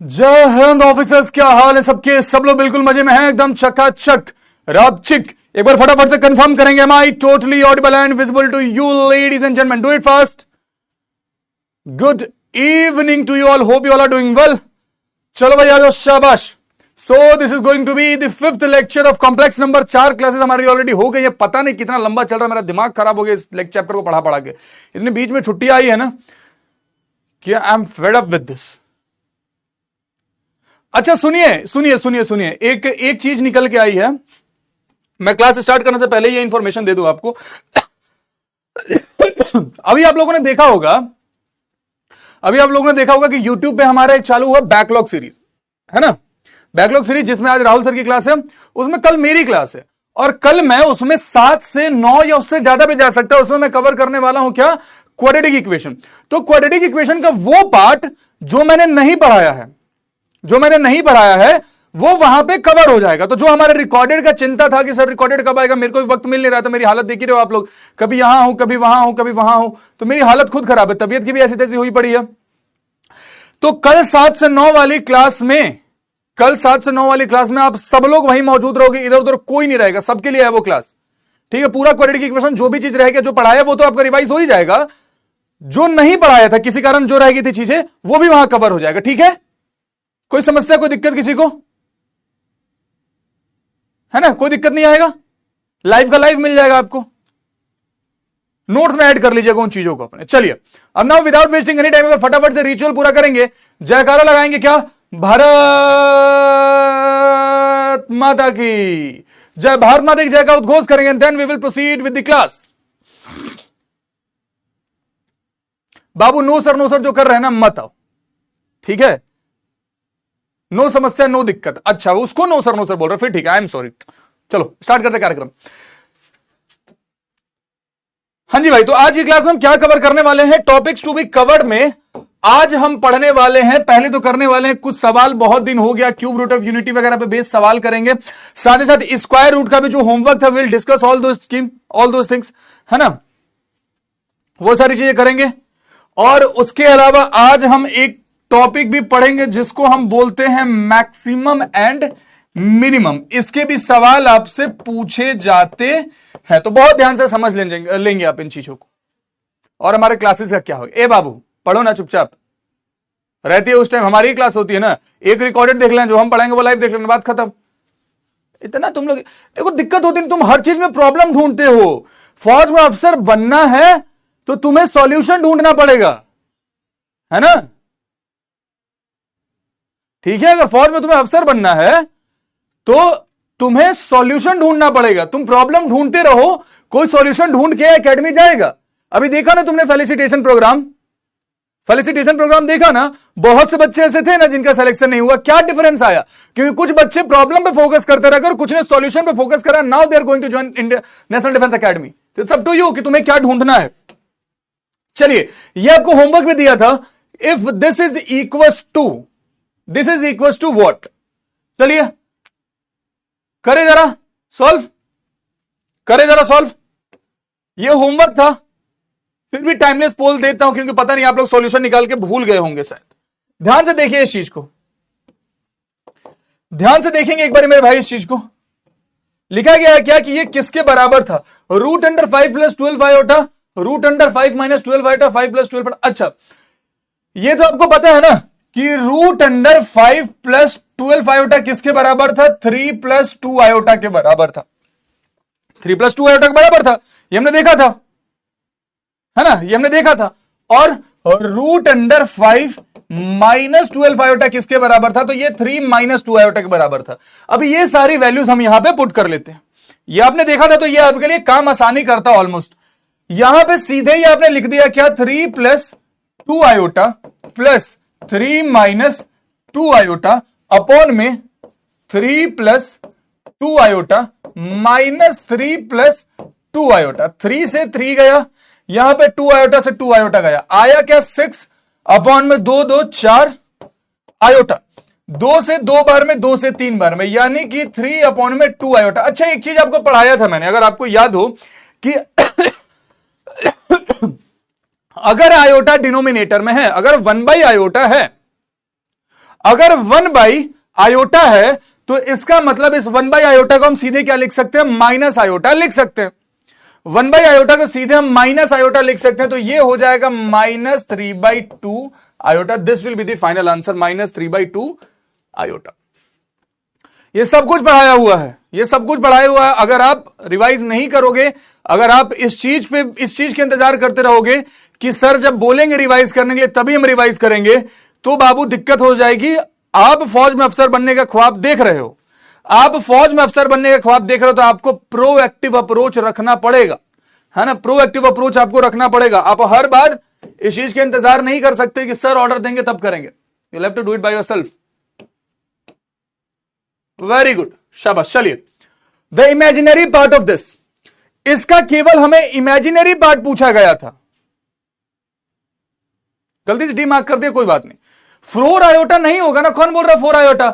जय हिंद ऑफिसर्स, क्या हाल है सबके? सब लोग बिल्कुल मजे में हैं, एकदम चकाचक रापचिक। एक बार फटाफट से कंफर्म करेंगे, am I totally audible and visible to you ladies and gentleman? Do it fast. Good evening to you all, hope you all are doing well. चलो भाई आ जाओ, शाबाश। So this is going to be the fifth lecture of complex number. 4 classes हमारी already हो गई है। पता नहीं कितना लंबा चल रहा है, मेरा दिमाग खराब हो गया इस लेक्चर चैप्टर को पढ़ा पढ़ा के। इतने बीच में छुट्टी आई है ना कि I am fed up with this. अच्छा सुनिए सुनिए सुनिए सुनिए, एक चीज निकल के आई है। मैं क्लास स्टार्ट करने से पहले ये इंफॉर्मेशन दे दूं आपको। अभी आप लोगों ने देखा होगा कि YouTube पे हमारा एक चालू हुआ बैकलॉग सीरीज, है ना? बैकलॉग सीरीज जिसमें आज राहुल सर की क्लास है, उसमें कल मेरी क्लास है, और कल मैं उसमें 7 से 9 या उससे ज्यादा भी जा सकता है। उसमें मैं कवर करने वाला हूं क्या? Quadratic equation. तो क्वाड्रेटिक इक्वेशन का वो पार्ट जो मैंने नहीं पढ़ाया है वो वहां पे कवर हो जाएगा। तो जो हमारे रिकॉर्डेड का चिंता था कि सर रिकॉर्डेड कब आएगा, मेरे को भी वक्त मिल नहीं रहा था। मेरी हालत देख ही रहे हो आप लोग, कभी यहां हूं कभी वहां हूं कभी वहां हूं, तो मेरी हालत खुद खराब है, तबीयत की भी ऐसी तैसी हुई पड़ी है। तो कल 7 से 9 वाली क्लास में आप सब लोग वहीं मौजूद रहोगे, इधर उधर कोई नहीं रहेगा, सबके लिए है वो क्लास। ठीक है? पूरा क्वाड्रेटिक इक्वेशन जो भी चीज रहेगी, जो पढ़ाया वो तो आपका रिवाइज हो ही जाएगा। जो नहीं पढ़ाया था किसी कारण, जो रह गई थी चीजें, वो भी वहां कवर हो जाएगा। ठीक है? कोई समस्या, कोई दिक्कत किसी को है ना? कोई दिक्कत नहीं आएगा, लाइव का लाइव मिल जाएगा आपको। नोट्स में ऐड कर लीजिएगा उन चीजों को अपने। चलिए अब now without wasting any time फटाफट से रिचुअल पूरा करेंगे। जयकारा लगाएंगे क्या? भारत माता की जय। भारत माता की जय का उद्घोष करेंगे, then we will proceed with the class. बाबू नो सर जो कर रहे हैं ना, मत आओ, ठीक है? नो समस्या नो दिक्कत। अच्छा उसको नो सर बोल रहे, फिर ठीक है, आई एम सॉरी। चलो स्टार्ट करते कार्यक्रम। हाँ जी भाई, तो आज की क्लास में हम क्या कवर करने वाले हैं? टॉपिक्स टू बी कवर्ड में आज हम पढ़ने वाले हैं, पहले तो करने वाले हैं कुछ सवाल। बहुत दिन हो गया, क्यूब रूट ऑफ यूनिटी वगैरह पे बेस्ड सवाल करेंगे। साथ ही साथ स्क्वायर रूट का भी जो होमवर्क था, will discuss all those things, है ना? वो सारी चीजें करेंगे। और उसके अलावा आज हम एक टॉपिक भी पढ़ेंगे जिसको हम बोलते हैं मैक्सिमम एंड मिनिमम। इसके भी सवाल आपसे पूछे जाते हैं, तो बहुत ध्यान से समझ लेंगे आप इन चीजों को। और हमारे क्लासेस का क्या होगा? ए बाबू पढ़ो ना, चुपचाप रहती है। उस टाइम हमारी क्लास होती है ना, एक रिकॉर्डेड देख लें, जो हम पढ़ाएंगे वो लाइव देख लेना, बात खत्म। इतना तुम लोग देखो दिक्कत होती है, तुम हर चीज में प्रॉब्लम ढूंढते हो। फौज में अफसर बनना है तो तुम्हें सॉल्यूशन ढूंढना पड़ेगा, है ना? ठीक है? अगर फौज में तुम्हें अफसर बनना है तो तुम्हें सॉल्यूशन ढूंढना पड़ेगा। तुम प्रॉब्लम ढूंढते रहो, कोई सॉल्यूशन ढूंढ के एकेडमी जाएगा। अभी देखा ना तुमने फेलिसिटेशन प्रोग्राम देखा ना? बहुत से बच्चे ऐसे थे ना जिनका सिलेक्शन नहीं हुआ। क्या डिफरेंस आया? क्योंकि कुछ बच्चे प्रॉब्लम पे फोकस करते रहकर, कुछ ने सॉल्यूशन पे फोकस करा। Now they are going to join India National Defence Academy. तो इट्स अप टू यू कि तुम्हें क्या ढूंढना है। चलिए, ये आपको होमवर्क भी दिया था। If this is equals to what? चलिए करे जरा सॉल्व। ये होमवर्क था, फिर भी टाइमलेस पोल देता हूं क्योंकि पता नहीं आप लोग सॉल्यूशन निकाल के भूल गए होंगे शायद। ध्यान से देखिए इस चीज को, ध्यान से देखेंगे एक बार मेरे भाई इस चीज को। लिखा गया है क्या कि ये किसके बराबर था? Root under 5 plus 12 iota, root under 5 minus 12 iota, 5 plus 12। अच्छा ये तो आपको पता है ना कि रूट अंडर 5 प्लस 12 आयोटा किसके बराबर था? 3 प्लस 2 आयोटा के बराबर था। 3 प्लस 2 आयोटा के बराबर था, ये हमने देखा था, है ना? ये हमने देखा था। और रूट अंडर 5 माइनस 12 आयोटा किसके बराबर था? तो ये 3 माइनस 2 आयोटा के बराबर था। अब ये सारी वैल्यूज हम यहां पे पुट कर लेते हैं। ये आपने देखा था, तो ये आपके लिए काम आसानी करता ऑलमोस्ट। यहां पे सीधे ही आपने लिख दिया क्या? 3 plus 2 iota plus 3 minus 2 iota upon में 3 plus 2 iota minus 3 plus 2 iota. 3 से 3 गया, यहां पे 2 आयोटा से 2 आयोटा गया, आया क्या? 6 अपॉन में 2 2 4 आयोटा। 2 से 2 बार में, 2 से 3 बार में, यानी कि 3 अपॉन में 2 आयोटा। अच्छा एक चीज आपको पढ़ाया था मैंने, अगर आपको याद हो कि अगर आयोटा डिनोमिनेटर में है, अगर 1 बाई आयोटा है, अगर 1 बाई आयोटा है तो इसका मतलब इस 1 बाई आयोटा को हम सीधे क्या लिख सकते हैं, माइनस आयोटा लिख सकते हैं। 1 बाई आयोटा को सीधे हम माइनस आयोटा लिख सकते हैं, तो ये हो जाएगा -3/2 iota. This will be the final answer, -3/2 iota. ये सब कुछ पढ़ाया हुआ है, ये सब कुछ पढ़ाया हुआ है। अगर आप रिवाइज नहीं करोगे, अगर आप इस चीज के इंतजार करते रहोगे कि सर जब बोलेंगे रिवाइज करने के लिए तभी हम रिवाइज करेंगे, तो बाबू दिक्कत हो जाएगी। आप फौज में अफसर बनने का ख्वाब देख रहे हो, आप फौज में अफसर बनने का ख्वाब देख रहे हो, तो आपको प्रोएक्टिव अप्रोच रखना पड़ेगा, है ना। प्रोएक्टिव अप्रोच आपको रखना पड़ेगा। आप हर बार इस चीज के इंतजार नहीं कर सकते कि सर ऑर्डर देंगे तब करेंगे। You have to do it by yourself. Very good, शाबाश। चलिए, the imaginary part of this, इसका केवल हमें इमेजिनरी पार्ट पूछा गया था, गलती से डी मार्क कर दिया, कोई बात नहीं। 4 आयोटा नहीं होगा ना, कौन बोल रहा 4 आयोटा।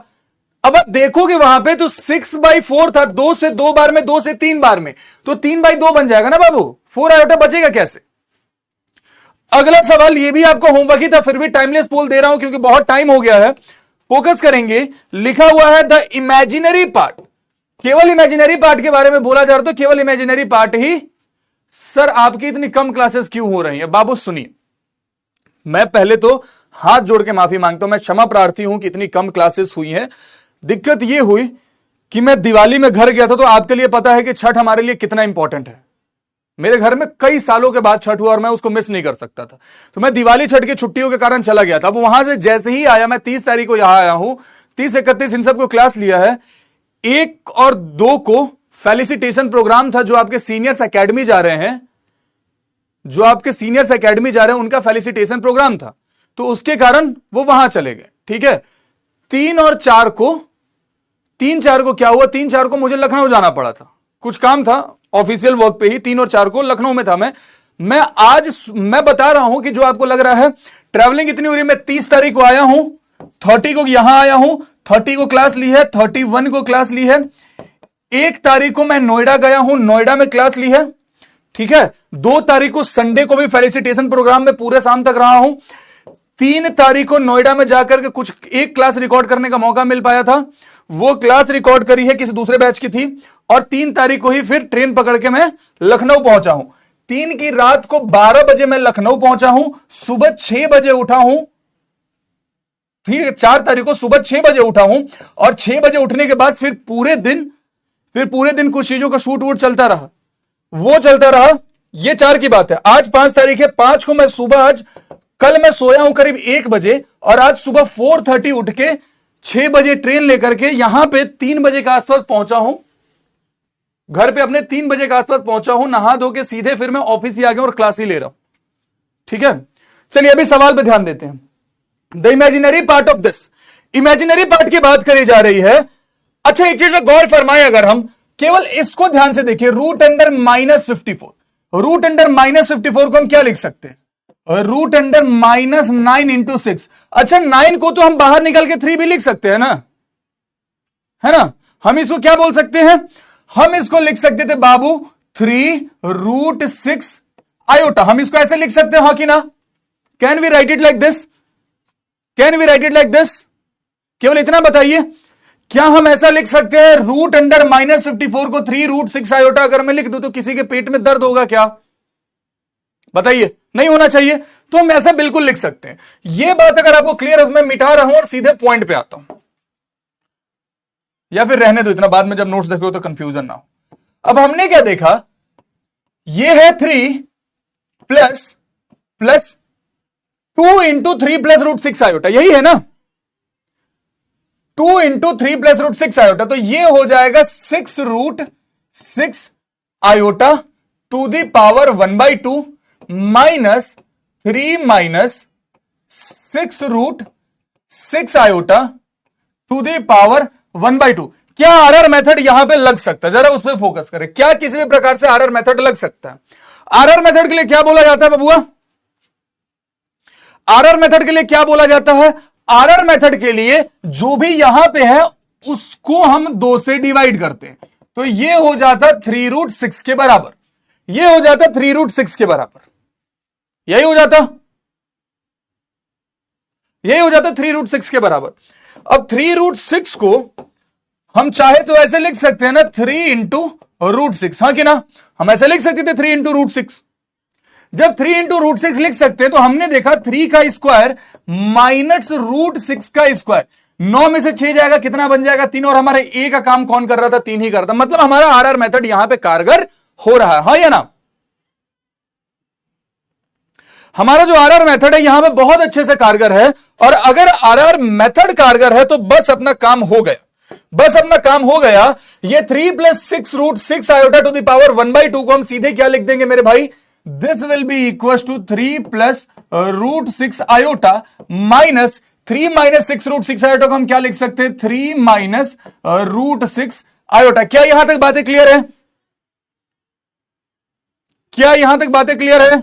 अब आप देखोगे वहां पे तो 6/4 था, 2 से 2 बार में, 2 से 3 बार में, तो 3/2 बन जाएगा ना बाबू। 4 आयोटा बचेगा कैसे। अगला सवाल ये भी आपको होमवर्क ही था, फिर भी टाइमलेस पोल दे रहा हूं क्योंकि बहुत टाइम हो गया है, फोकस करेंगे। लिखा हुआ है द इमेजिनरी पार्ट, केवल इमेजिनरी पार्ट के बारे में बोला जा रहा, तो केवल इमेजिनरी पार्ट ही। सर आपकी इतनी कम क्लासेस क्यों हो रही है। बाबू सुनिए, मैं पहले तो हाथ जोड़ के माफी मांगता हूं, मैं क्षमा प्रार्थी हूं कि इतनी कम क्लासेस हुई हैं। दिक्कत यह हुई कि मैं दिवाली में घर गया था, तो आपके लिए पता है कि छठ हमारे लिए कितना इंपॉर्टेंट है। मेरे घर में कई सालों के बाद छठ हुआ और मैं उसको मिस नहीं कर सकता था, तो मैं दिवाली छठ की छुट्टियों के कारण चला गया था। अब वहां से जैसे ही आया, मैं 30 तारीख को यहां आया हूं, 30, 31 इन सबको क्लास लिया है। 1 और 2 को फेलिसिटेशन प्रोग्राम था, जो आपके सीनियर्स एकेडमी जा रहे हैं, जो आपके सीनियर्स एकेडमी जा रहे हैं उनका फेलिसिटेशन प्रोग्राम था, तो उसके कारण वो वहां चले गए। ठीक है, 3 और 4 को, 3-4 को क्या हुआ, 3-4 को मुझे लखनऊ जाना पड़ा था, कुछ काम था ऑफिशियल वर्क पे ही। 3 और 4 को लखनऊ में था मैं आज मैं बता रहा हूं कि जो आपको लग रहा है ट्रैवलिंग इतनी हो रही है, मैं 30 तारीख को आया हूं, 30 को यहां आया हूं, 30 को क्लास ली है, 31 को क्लास ली है, 1 तारीख को मैं नोएडा गया हूं, नोएडा में क्लास ली है। ठीक है, 2 तारीख को संडे को भी फेलिसिटेशन प्रोग्राम में पूरे शाम तक रहा हूं। 3 तारीख को नोएडा में जाकर के कुछ एक क्लास रिकॉर्ड करने का मौका मिल पाया था, वो क्लास रिकॉर्ड करी है, किसी दूसरे बैच की थी। और 3 तारीख को ही फिर ट्रेन पकड़ के मैं लखनऊ पहुंचा हूं। 3 की रात को 12 बजे मैं लखनऊ पहुंचा हूं, सुबह 6 बजे उठा हूं। ठीक है, 4 तारीख को सुबह 6 बजे उठा हूं, और 6 बजे उठने के बाद फिर पूरे दिन कुछ चीजों का शूट वूट चलता रहा, वो चलता रहा। ये 4 की बात है। आज 5 तारीख है, 5 को मैं सुबह, कल मैं सोया हूं करीब 1 बजे, और आज सुबह 4:30 उठ के 6 बजे ट्रेन लेकर के यहां पे 3 बजे के आसपास पहुंचा हूं, घर पे अपने 3 बजे के आसपास पहुंचा हूं, नहा धो के सीधे फिर मैं ऑफिस ही आ गया और क्लास ही ले रहा हूं। ठीक है, चलिए अभी सवाल पे ध्यान देते हैं। The imaginary part of this, imaginary part की बात करी जा रही है। अच्छा, एक चीज में गौर फरमाए, अगर हम केवल इसको ध्यान से देखिए, रूट अंडर -54, रूट अंडर -54 को हम क्या लिख सकते हैं, रूट अंडर -9 × 6। अच्छा, 9 को तो हम बाहर निकल के 3 भी लिख सकते हैं ना, है ना। हम इसको क्या बोल सकते हैं, हम इसको लिख सकते थे बाबू 3√6 आयोटा। हम इसको ऐसे लिख सकते हैं, हाँ कि ना। Can we write it like this, can we write it like this. केवल इतना बताइए, क्या हम ऐसा लिख सकते हैं, रूट अंडर -54 को 3√6 आयोटा अगर मैं लिख दूं तो किसी के पेट में दर्द होगा क्या, बताइए। नहीं होना चाहिए, तो हम ऐसा बिल्कुल लिख सकते हैं। यह बात अगर आपको क्लियर है, मैं मिटा रहा हूं और सीधे पॉइंट पे आता हूं, या फिर रहने दो, इतना बाद में जब नोट्स देखो तो कंफ्यूजन ना हो। अब हमने क्या देखा, यह है 3 प्लस 2 × 3 + √6 आयोटा, यही है ना। 2 × 3 + √6 आयोटा, तो यह हो जाएगा 6√6 iota to the power 1/2 minus 3 - 6√6 iota to the power 1/2। क्या आरआर मेथड यहां पे लग सकता है, जरा उस पर फोकस करें। क्या किसी भी प्रकार से आरआर मेथड लग सकता है। आरआर मेथड के लिए क्या बोला जाता है बबुआ, आरआर मेथड के लिए क्या बोला जाता है, आरआर मेथड के लिए जो भी यहां पे है उसको हम 2 से डिवाइड करते हैं, तो ये हो जाता 3√6 के बराबर, ये हो जाता 3√6 के बराबर, यही हो जाता। यही हो जाता है 3√6 के बराबर। अब 3√6 को हम चाहे तो ऐसे लिख सकते हैं ना, 3 इंटू √6, हाँ कि ना, हम ऐसे लिख सकते थे 3 इंटू √6। जब 3 इंटू √6 लिख सकते हैं तो हमने देखा 3 का स्क्वायर माइनस √6 का स्क्वायर, 9 में से 6 जाएगा, कितना बन जाएगा 3, और हमारे ए का काम कौन कर रहा था, 3 ही कर रहा था। मतलब हमारा आरआर मेथड यहां पे कारगर हो रहा है, हाँ या ना। हमारा जो आरआर मेथड है यहां पे बहुत अच्छे से कारगर है, और अगर आरआर मेथड कारगर है तो बस अपना काम हो गया, बस अपना काम हो गया। ये 3 + 6√6 आयोटा टू द पावर 1/2 को हम सीधे क्या लिख देंगे मेरे भाई, this will be equal to 3 + √6 iota minus 3 - 6√6 iota को हम क्या लिख सकते हैं, 3 - √6 आयोटा। क्या यहां तक बातें क्लियर है, क्या यहां तक बातें क्लियर है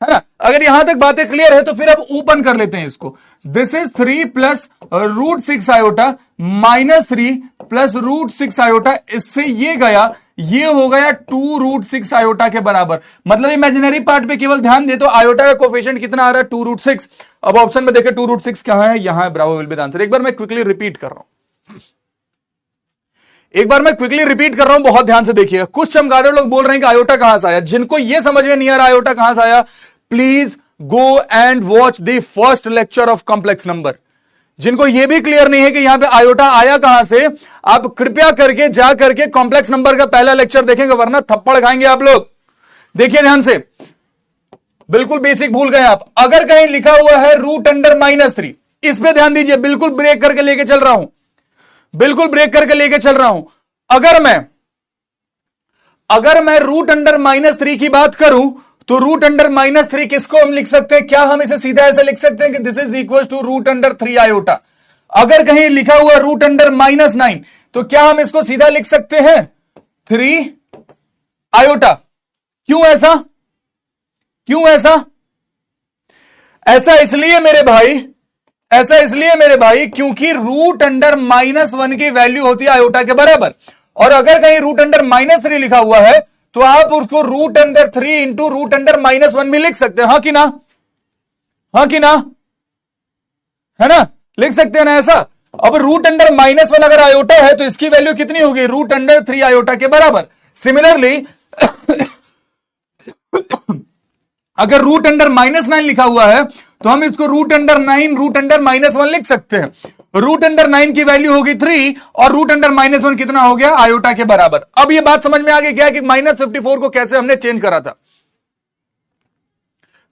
ना। अगर यहां तक बातें क्लियर है तो फिर अब ओपन कर लेते हैं इसको। This is 3 + √6 iota minus 3 + √6 iota, इससे ये गया, ये हो गया 2√6 आयोटा के बराबर। मतलब इमेजिनरी पार्ट पे केवल ध्यान दे तो आयोटा का कोफिशिएंट कितना आ रहा है, 2√6। अब ऑप्शन में देखें 2√6 कहां है, यहां है, Bravo will be the answer. एक बार मैं क्विकली रिपीट कर रहा हूं, एक बार मैं क्विकली रिपीट कर रहा हूं, बहुत ध्यान से देखिएगा। कुछ चमगादड़ लोग बोल रहे हैं कि आयोटा कहां से आया, जिनको ये समझ में नहीं आ रहा आयोटा कहां से आया, please go and watch the first lecture of complex number. जिनको यह भी क्लियर नहीं है कि यहां पे आयोटा आया कहां से, आप कृपया करके जा करके कॉम्प्लेक्स नंबर का पहला लेक्चर देखेंगे, वरना थप्पड़ खाएंगे आप लोग। देखिए ध्यान से, बिल्कुल बेसिक भूल गए आप। अगर कहीं लिखा हुआ है √3, इस पे ध्यान दीजिए, बिल्कुल ब्रेक करके लेके चल रहा हूं, बिल्कुल ब्रेक करके लेके चल रहा हूं। अगर मैं √3 की बात करूं तो √3 किसको हम लिख सकते हैं, क्या हम इसे सीधा ऐसे लिख सकते हैं कि this is equal to √3 iota. अगर कहीं लिखा हुआ √9 तो क्या हम इसको सीधा लिख सकते हैं 3 आयोटा। क्यों ऐसा, क्यों ऐसा, ऐसा इसलिए मेरे भाई, ऐसा इसलिए मेरे भाई क्योंकि √1 की वैल्यू होती है आयोटा के बराबर, और अगर कहीं √3 लिखा हुआ है तो आप उसको √3 इंटू √1 भी लिख सकते हैं, हाँ कि ना, हाँ कि ना, है ना, लिख सकते हैं ना ऐसा। अब √1 अगर आयोटा है तो इसकी वैल्यू कितनी होगी, √3 आयोटा के बराबर। सिमिलरली अगर √9 लिखा हुआ है तो हम इसको √9 लिख सकते हैं। √9 की वैल्यू होगी 3 और √1 कितना हो गया, आयोटा के बराबर। अब ये बात समझ में आ गई क्या कि -54 को कैसे हमने चेंज करा था।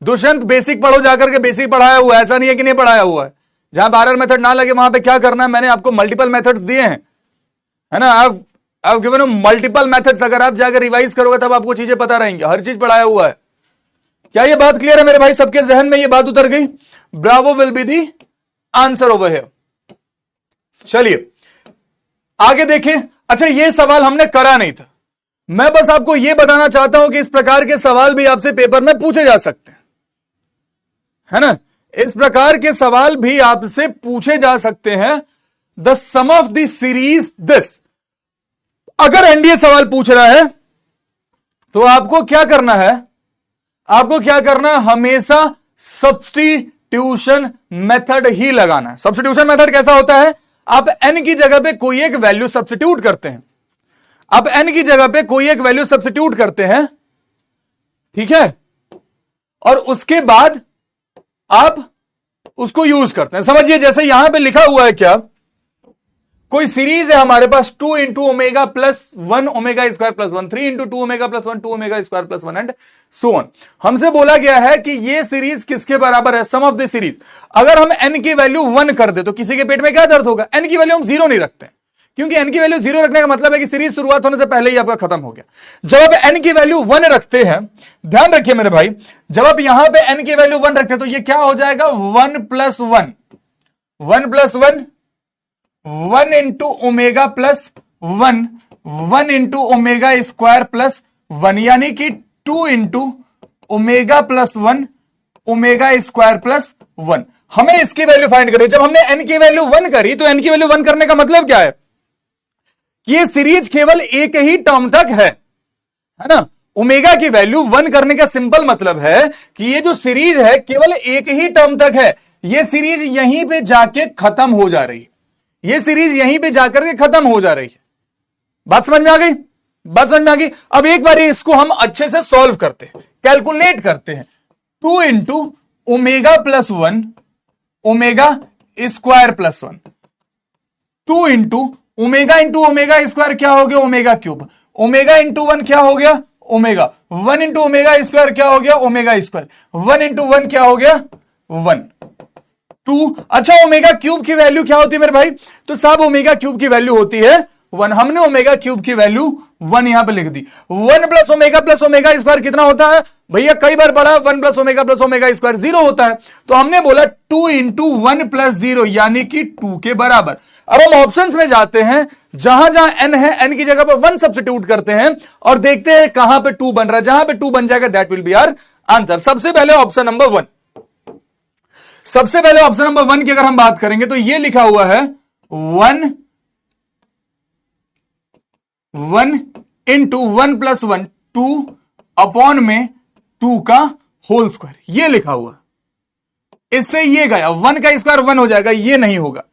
दुष्यंत बेसिक पढ़ो, जाकर के बेसिक पढ़ाया हुआ है, ऐसा नहीं है कि नहीं पढ़ाया हुआ है। जहां आरआर मेथड ना लगे वहां पे क्या करना है, मैंने आपको मल्टीपल मेथड्स दिए हैं, है ना। आप गिवन मल्टीपल मेथड्स, अगर आप जाकर रिवाइज करोगे तब आपको चीजें पता रहेंगी, हर चीज पढ़ाया हुआ है। क्या ये बात क्लियर है मेरे भाई, सबके जहन में ये बात उतर गई। Bravo will be the answer over here. चलिए आगे देखें। अच्छा, ये सवाल हमने करा नहीं था, मैं बस आपको यह बताना चाहता हूं कि इस प्रकार के सवाल भी आपसे पेपर में पूछे जा सकते हैं, है ना। इस प्रकार के सवाल भी आपसे पूछे जा सकते हैं। The sum of the series this, अगर एनडीए सवाल पूछ रहा है तो आपको क्या करना है, आपको क्या करना है, हमेशा सब्स्टिट्यूशन मेथड ही लगाना है। सब्स्टिट्यूशन मेथड कैसा होता है, आप n की जगह पे कोई एक वैल्यू सब्स्टिट्यूट करते हैं, आप n की जगह पे कोई एक वैल्यू सब्स्टिट्यूट करते हैं, ठीक है, और उसके बाद आप उसको यूज करते हैं। समझिए जैसे यहां पे लिखा हुआ है, क्या कोई सीरीज है हमारे पास 2 × ω + 1 ω² + 1, 3 × 2 ω + 1 2 ω² + 1 एंड सो ऑन। हमसे बोला गया है कि ये सीरीज किसके बराबर है, सम ऑफ द सीरीज। अगर हम n की वैल्यू 1 कर दे तो किसी के पेट में क्या दर्द होगा, n की वैल्यू हम 0 नहीं रखते, क्योंकि n की वैल्यू 0 रखने का मतलब है कि सीरीज शुरुआत होने से पहले ही आपका खत्म हो गया। जब आप n की वैल्यू 1 रखते हैं, ध्यान रखिए मेरे भाई, जब आप यहां पे n की वैल्यू 1 रखते हैं तो ये क्या हो जाएगा, 1 + 1 1 + 1 1 × ω + 1 1 × ω² + 1, यानी कि 2 × ω + 1 ω² + 1। हमें इसकी वैल्यू फाइंड करें। जब हमने n की वैल्यू 1 करी तो n की वैल्यू 1 करने का मतलब क्या है, कि ये सीरीज केवल एक ही टर्म तक है ना। ओमेगा की वैल्यू 1 करने का सिंपल मतलब है कि ये जो सीरीज है केवल एक ही टर्म तक है, ये सीरीज यहीं पे जाके खत्म हो जा रही है, ये सीरीज यहीं पे जाकर के खत्म हो जा रही है। बात समझ में आ गई? बात समझ में आ गई। अब एक बार इसको हम अच्छे से सॉल्व करते हैं, कैलकुलेट करते हैं। 2 into omega plus 1 omega square plus 1, 2 into omega square क्या हो गया? Omega cube. ओमेगा इंटू 1 क्या हो गया? ओमेगा। 1 इंटू ओमेगा स्क्वायर क्या हो गया? Omega square. 1 इंटू 1 क्या हो गया? 1 2। अच्छा, ओमेगा क्यूब की वैल्यू क्या होती है मेरे भाई? तो साहब ओमेगा क्यूब की वैल्यू होती है 1। हमने ओमेगा क्यूब की वैल्यू 1 यहां पे लिख दी। 1 प्लस ओमेगा स्क्वायर कितना होता है भैया? कई बार पढ़ा 1 प्लस ओमेगा स्क्वायर 0 होता है। तो हमने बोला 2 इंटू 1 प्लस 0 यानी कि 2 के बराबर। अब हम ऑप्शंस में जाते हैं, जहां जहां n है n की जगह पर 1 सब्स्टिट्यूट करते हैं और देखते हैं कहां पे 2 बन रहा है। जहां पे 2 बन जाएगा that will be our answer. सबसे पहले ऑप्शन नंबर 1, सबसे पहले ऑप्शन नंबर 1 की अगर हम बात करेंगे तो ये लिखा हुआ है 1 इंटू 1 प्लस 1 2 अपॉन में 2 का होल स्क्वायर, ये लिखा हुआ। इससे ये गया 1 का स्क्वायर 1 हो जाएगा, ये नहीं होगा।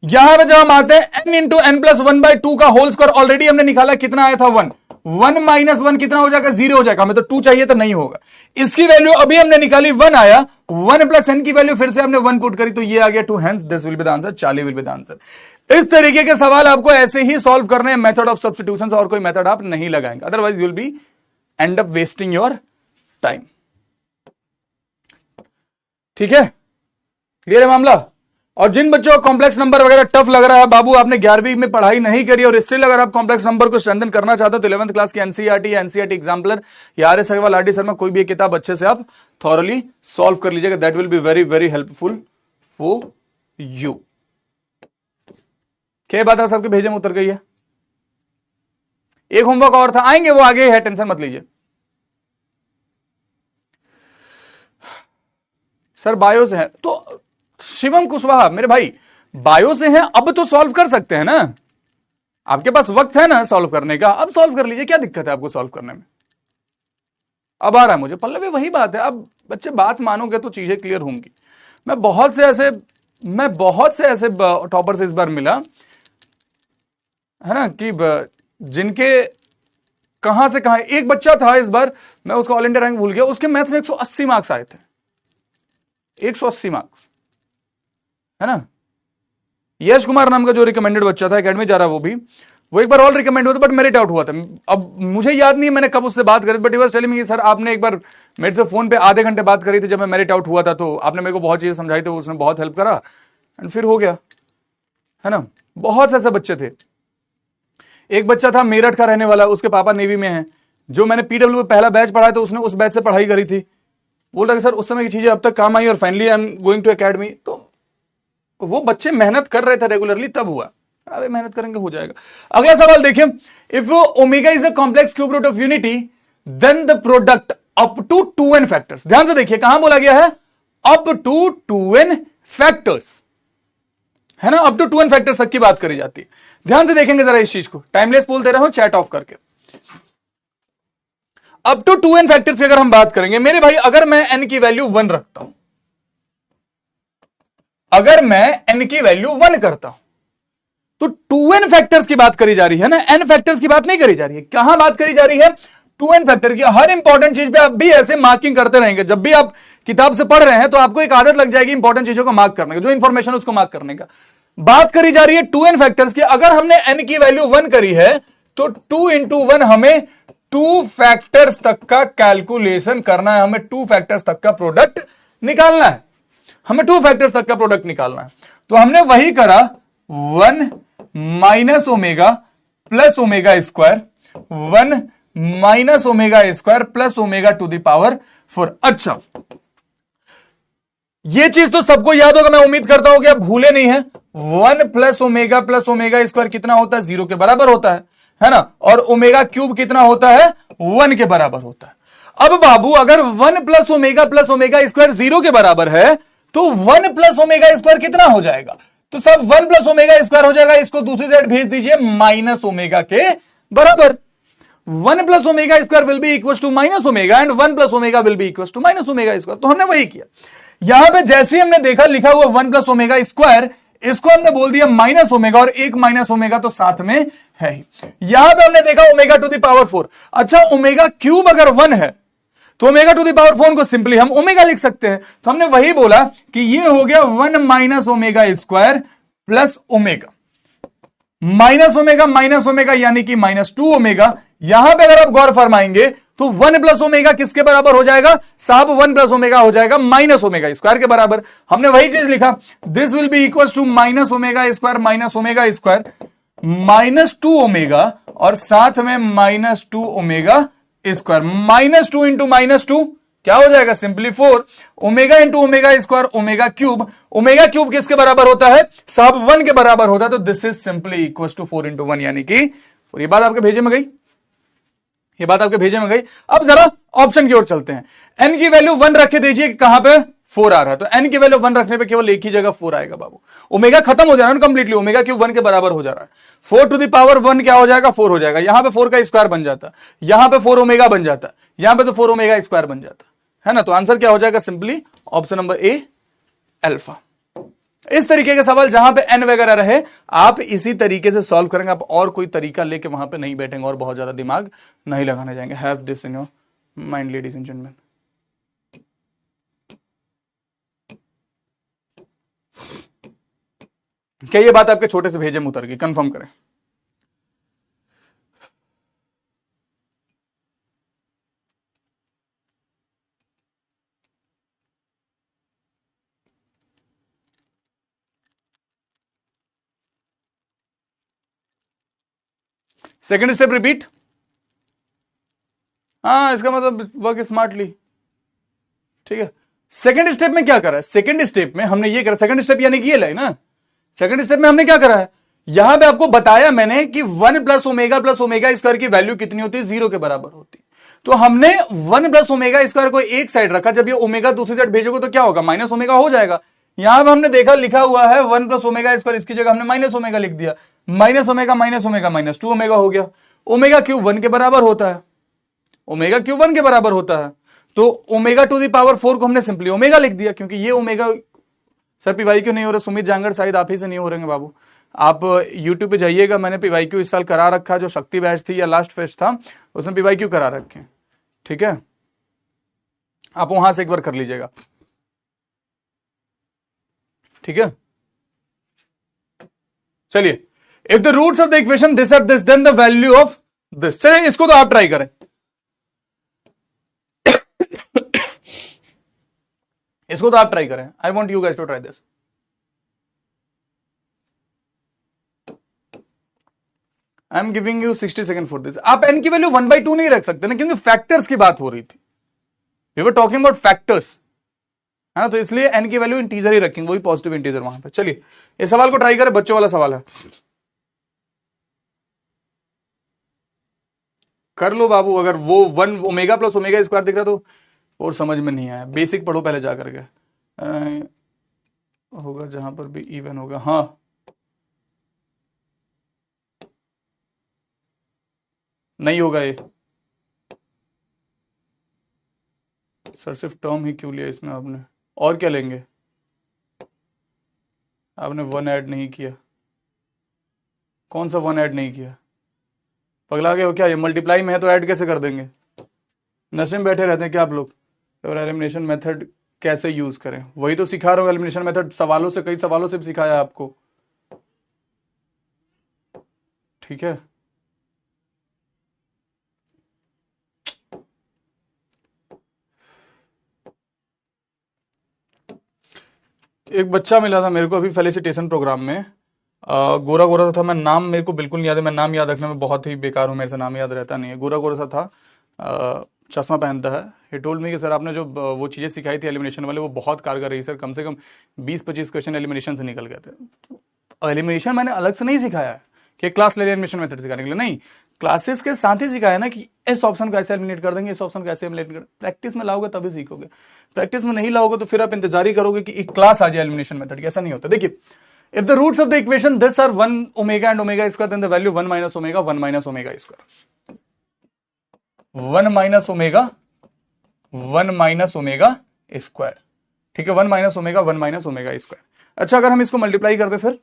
यहां पे जब हम आते हैं n इंटू एन प्लस 1/2 का होल स्क्वायर ऑलरेडी हमने निकाला, कितना आया था? 1 1 माइनस 1 कितना हो जाएगा? 0 हो जाएगा। हमें तो 2 चाहिए तो नहीं होगा। इसकी वैल्यू अभी हमने निकाली 1 आया, 1 प्लस n की वैल्यू फिर से हमने 1 पुट करी तो ये आ गया 2, hence this will be the answer, 40 will be the answer. इस तरीके के सवाल आपको ऐसे ही सॉल्व करने हैं, मेथड ऑफ सब्स्टिट्यूशन, और कोई मेथड आप नहीं लगाएंगे, otherwise you will be and up wasting your time. ठीक है, क्लियर है मामला? और जिन बच्चों को कॉम्प्लेक्स नंबर वगैरह टफ लग रहा है, बाबू आपने 11वीं में पढ़ाई नहीं करी और स्टिल अगर आप कॉम्प्लेक्स नंबर को स्ट्रेंथन करना चाहते हो तो 11th क्लास की एनसीईआरटी या एनसीईआरटी एग्जाम्पलर या R S Agarwal, R D Sharma, कोई भी एक किताब अच्छे से आप थॉरली सॉल्व कर लीजिएगा। That will be very very helpful for you. क्या बात है? सबके भेजे में उतर गई है। एक होमवर्क और था, आएंगे वो आगे है, टेंशन मत लीजिए। सर बायो से है तो शिवम कुशवाहा मेरे भाई बायो से हैं, अब तो सॉल्व कर सकते हैं ना, आपके पास वक्त है ना सॉल्व करने का, अब सॉल्व कर लीजिए। क्या दिक्कत है आपको सॉल्व करने में? अब आ रहा है मुझे पल्लवी, वही बात है। अब बच्चे बात मानोगे तो चीजें क्लियर होंगी। मैं बहुत से ऐसे टॉपर्स इस बार मिला है ना कि जिनके कहां से कहां। एक बच्चा था इस बार, मैं उसका ऑल इंडिया रैंक भूल गया, उसके मैथ्स में 180 मार्क्स आए थे, 180 मार्क्स, है ना। यश कुमार नाम का जो रिकमेंडेड बच्चा था, एकेडमी जा रहा वो एक बार ऑल रिकमेंड हुआ था, बट मेरिट आउट हुआ था। अब मुझे याद नहीं है मैंने कब उससे बात करी, but he was telling me sir आपने एक बार मेरे से फोन पे आधे घंटे बात करी थी जब मैं मेरिट आउट हुआ था, तो आपने मेरे को बहुत चीजें समझाई थी, उसने बहुत हेल्प करा एंड फिर हो गया, है ना। बहुत से ऐसे बच्चे थे। एक बच्चा था मेरठ का रहने वाला, उसके पापा नेवी में हैं, जो मैंने पीडब्ल्यू में पहला बैच पढ़ाया था उसने उस बैच से पढ़ाई करी थी। बोल रहा कि सर उस समय की चीजें अब तक काम आई और finally I am going to academy. तो वो बच्चे मेहनत कर रहे थे रेगुलरली, तब हुआ। अबे मेहनत करेंगे हो जाएगा। अगला सवाल देखिए, if omega is a complex cube root of unity then the product up to 2n factors. ध्यान से देखिए कहां बोला गया है, अप टू 2n फैक्टर्स, है ना। अप टू 2n फैक्टर्स तक की बात करी जाती है। ध्यान से देखेंगे जरा इस चीज को, टाइमलेस पोल दे रहा हूं चैट ऑफ करके। अप टू 2n फैक्टर्स की अगर हम बात करेंगे मेरे भाई, अगर मैं n की वैल्यू 1 रखता हूं, अगर मैं n की वैल्यू 1 करता हूं तो 2n फैक्टर्स की बात करी जा रही है ना, n फैक्टर्स की बात नहीं करी जा रही है। कहां बात करी जा रही है? 2n फैक्टर की। हर इंपॉर्टेंट चीज पे आप भी ऐसे मार्किंग करते रहेंगे। जब भी आप किताब से पढ़ रहे हैं तो आपको एक आदत लग जाएगी इंपॉर्टेंट चीजों को मार्क करने का, जो इंफॉर्मेशन उसको मार्क करने का। बात करी जा रही है 2n फैक्टर्स की। अगर हमने n की वैल्यू 1 करी है तो 2 इंटू 1 हमें 2 फैक्टर्स तक का कैलकुलेशन करना है, हमें 2 फैक्टर्स तक का प्रोडक्ट निकालना है, हमें 2 फैक्टर्स तक का प्रोडक्ट निकालना है। तो हमने वही करा, 1 minus omega plus omega square, 1 minus omega square plus omega to the power 4। अच्छा, ये चीज तो सबको याद होगा, मैं उम्मीद करता हूं कि आप भूले नहीं है। 1 प्लस ओमेगा स्क्वायर कितना होता है? 0 के बराबर होता है ना। और ओमेगा क्यूब कितना होता है? 1 के बराबर होता है। अब बाबू अगर 1 प्लस ओमेगा स्क्वायर 0 के बराबर है तो 1 प्लस ओमेगा स्क्वायर कितना हो जाएगा? तो सब 1 प्लस ओमेगा स्क्वायर हो जाएगा। इसको दूसरी साइड भेज दीजिए माइनस ओमेगा के बराबर। 1 plus omega square will be equal to minus omega and 1 plus omega will be equal to minus omega square. तो हमने वही किया। यहां पे जैसे ही हमने देखा लिखा हुआ 1 प्लस ओमेगा स्क्वायर, इसको हमने बोल दिया माइनस ओमेगा, और एक माइनस ओमेगा तो साथ में है ही। यहां पे हमने देखा ओमेगा टू द पावर 4। अच्छा, ओमेगा क्यूब अगर 1 है तो ओमेगा टू द पावर 4 को सिंपली हम ओमेगा लिख सकते हैं। तो हमने वही बोला कि ये हो गया 1 minus omega square plus omega, minus omega यानी कि -2 ओमेगा। यहां पे अगर आप गौर फरमाएंगे तो 1 प्लस ओमेगा किसके बराबर हो जाएगा साहब? 1 प्लस ओमेगा हो जाएगा माइनस ओमेगा स्क्वायर के बराबर। हमने वही चीज लिखा, this will be equal to minus omega square -2 omega, और साथ में -2 ओमेगा स्क्वायर। -2 इंटू -2 क्या हो जाएगा? Simply 4 omega into omega square omega cube. Omega cube किसके बराबर होता है साहब? 1 के बराबर होता है। तो this is simply equal to 4 into 1 यानी कि 4। ये बात आपके भेजे में गई, ये बात आपके भेजे में गई। अब जरा ऑप्शन की ओर चलते हैं। n की वैल्यू 1 रख के दीजिए, कहां पे 4 आ रहा है, तो n की वैल्यू 1 रखने पे केवल एक ही जगह 4 आएगा बाबू। ओमेगा खत्म हो जा रहा है कंप्लीटली, ओमेगा क्यूब 1 के बराबर हो जा रहा है। 4 टू द पावर 1 क्या हो जाएगा? 4 हो जाएगा। यहां पे 4 का स्क्वायर बन जाता, यहां पे 4 ओमेगा बन जाता, यहां पे तो 4 ओमेगा स्क्वायर बन जाता है ना। तो आंसर क्या हो जाएगा? Simply option number A, alpha. इस तरीके के सवाल जहां पे n वगैरह रहे, आप इसी तरीके से सॉल्व करेंगे। आप और कोई तरीका लेके वहां पे नहीं बैठेंगे और बहुत ज्यादा दिमाग नहीं लगाने जाएंगे। Have this in your mind ladies and gentleman. क्या ये बात आपके छोटे से भेजे में उतर गई? कंफर्म करें। Second step repeat. हाँ, इसका मतलब वर्क स्मार्टली। ठीक है, सेकेंड स्टेप में क्या करा है? सेकेंड स्टेप में हमने ये करा, सेकेंड स्टेप यानी कि ये ना, सेकेंड स्टेप में हमने क्या करा है, यहां पे आपको बताया मैंने कि 1 प्लस ओमेगा स्क्वायर की वैल्यू कितनी होती है? 0 के बराबर होती है। तो हमने 1 प्लस ओमेगा स्क्वायर को एक साइड रखा, जब ये ओमेगा दूसरी साइड भेजोगे तो क्या होगा? माइनस ओमेगा हो जाएगा। यहां पर हमने देखा लिखा हुआ है 1 प्लस ओमेगा स्क्वायर, इसकी जगह हमने माइनस ओमेगा लिख दिया। माइनस ओमेगा -2 ओमेगा हो गया। ओमेगा क्यूब 1 के बराबर होता है, ओमेगा क्यूब 1 के बराबर होता है। तो ओमेगा टू द पावर 4 को हमने सिंपली ओमेगा लिख दिया, क्योंकि ये ओमेगा सर पीवाई क्यों नहीं हो रहा? सुमित जांगर शायद आप ही से नहीं हो रहे हैं बाबू। आप यूट्यूब पे जाइएगा, मैंने पीवाई क्यू इस साल करा रखा, जो शक्ति बैच थी या लास्ट फेस्ट था उसमें पीवाई क्यू करा रखे। ठीक है, आप वहां से एक बार कर लीजिएगा। ठीक है, चलिए, if the roots of the equation this are this then the value of this. चलिए, इसको तो आप ट्राई करें। इसको तो आप ट्राई करें। I want you guys to try this. I am giving you 60 second for this. आप n की वैल्यू 1/2 नहीं रख सकते ना, क्योंकि फैक्टर्स की बात हो रही थी। We were talking about factors, है ना, तो इसलिए n की वैल्यू इंटीजर ही रखेंगे, वही पॉजिटिव इंटीजर वहां पे। चलिए, इस सवाल को ट्राई करें, बच्चों वाला सवाल है। कर लो बाबू। अगर वो 1 ओमेगा प्लस ओमेगा स्क्वायर दिख रहा तो और समझ में नहीं आया, बेसिक पढ़ो पहले जा करके। होगा जहां पर भी इवन होगा। हाँ, नहीं होगा ये सर, सिर्फ टर्म ही क्यों लिया इसमें आपने? और क्या लेंगे? आपने 1 ऐड नहीं किया। कौन सा 1 ऐड नहीं किया? पगला गए हो क्या? ये मल्टीप्लाई में है तो ऐड कैसे कर देंगे? नशे में बैठे रहते हैं क्या आप लोग? और एलिमिनेशन मेथड कैसे यूज करें, वही तो सिखा रहा हूं। एलिमिनेशन मेथड सवालों से, कई सवालों से भी सिखाया आपको। ठीक है, एक बच्चा मिला था मेरे को अभी फेलिसिटेशन प्रोग्राम में, गोरा गोरा सा था। मैं नाम मेरे को बिल्कुल नहीं याद है, मैं नाम याद रखने में बहुत ही बेकार हूँ, मेरे से नाम याद रहता नहीं है। गोरा गोरा सा था, चश्मा पहनता है। ही टोल्ड मी कि सर आपने जो वो चीज़ें सिखाई थी एलिमिनेशन वाले, वो बहुत कारगर रही सर। कम से कम 20-25 क्वेश्चन एलिमिनेशन से निकल गए थे। एलिमिनेशन मैंने अलग से नहीं सिखाया है कि क्लास ले एलिमिनेशन मेथड सिखाने के लिए, नहीं, क्लासेस के साथ ही सिखाया ना कि इस ऑप्शन को ऐसे एलिमिनेट कर देंगे, इस ऑप्शन को ऐसे एलिमिनेट कर। प्रैक्टिस में लाओगे तभी सीखोगे, प्रैक्टिस में नहीं लाओगे तो फिर आप इंतजार ही करोगे कि एक क्लास आ जाए एलिमिनेशन मेथड की। ऐसा नहीं होता। देखिए, if the roots of the equation this are 1 omega and omega square, then the value 1 minus omega 1 minus omega square, 1 minus omega 1 minus omega square. ठीक है, 1 minus omega 1 minus omega square. अच्छा, अगर हम इसको मल्टीप्लाई कर दे फिर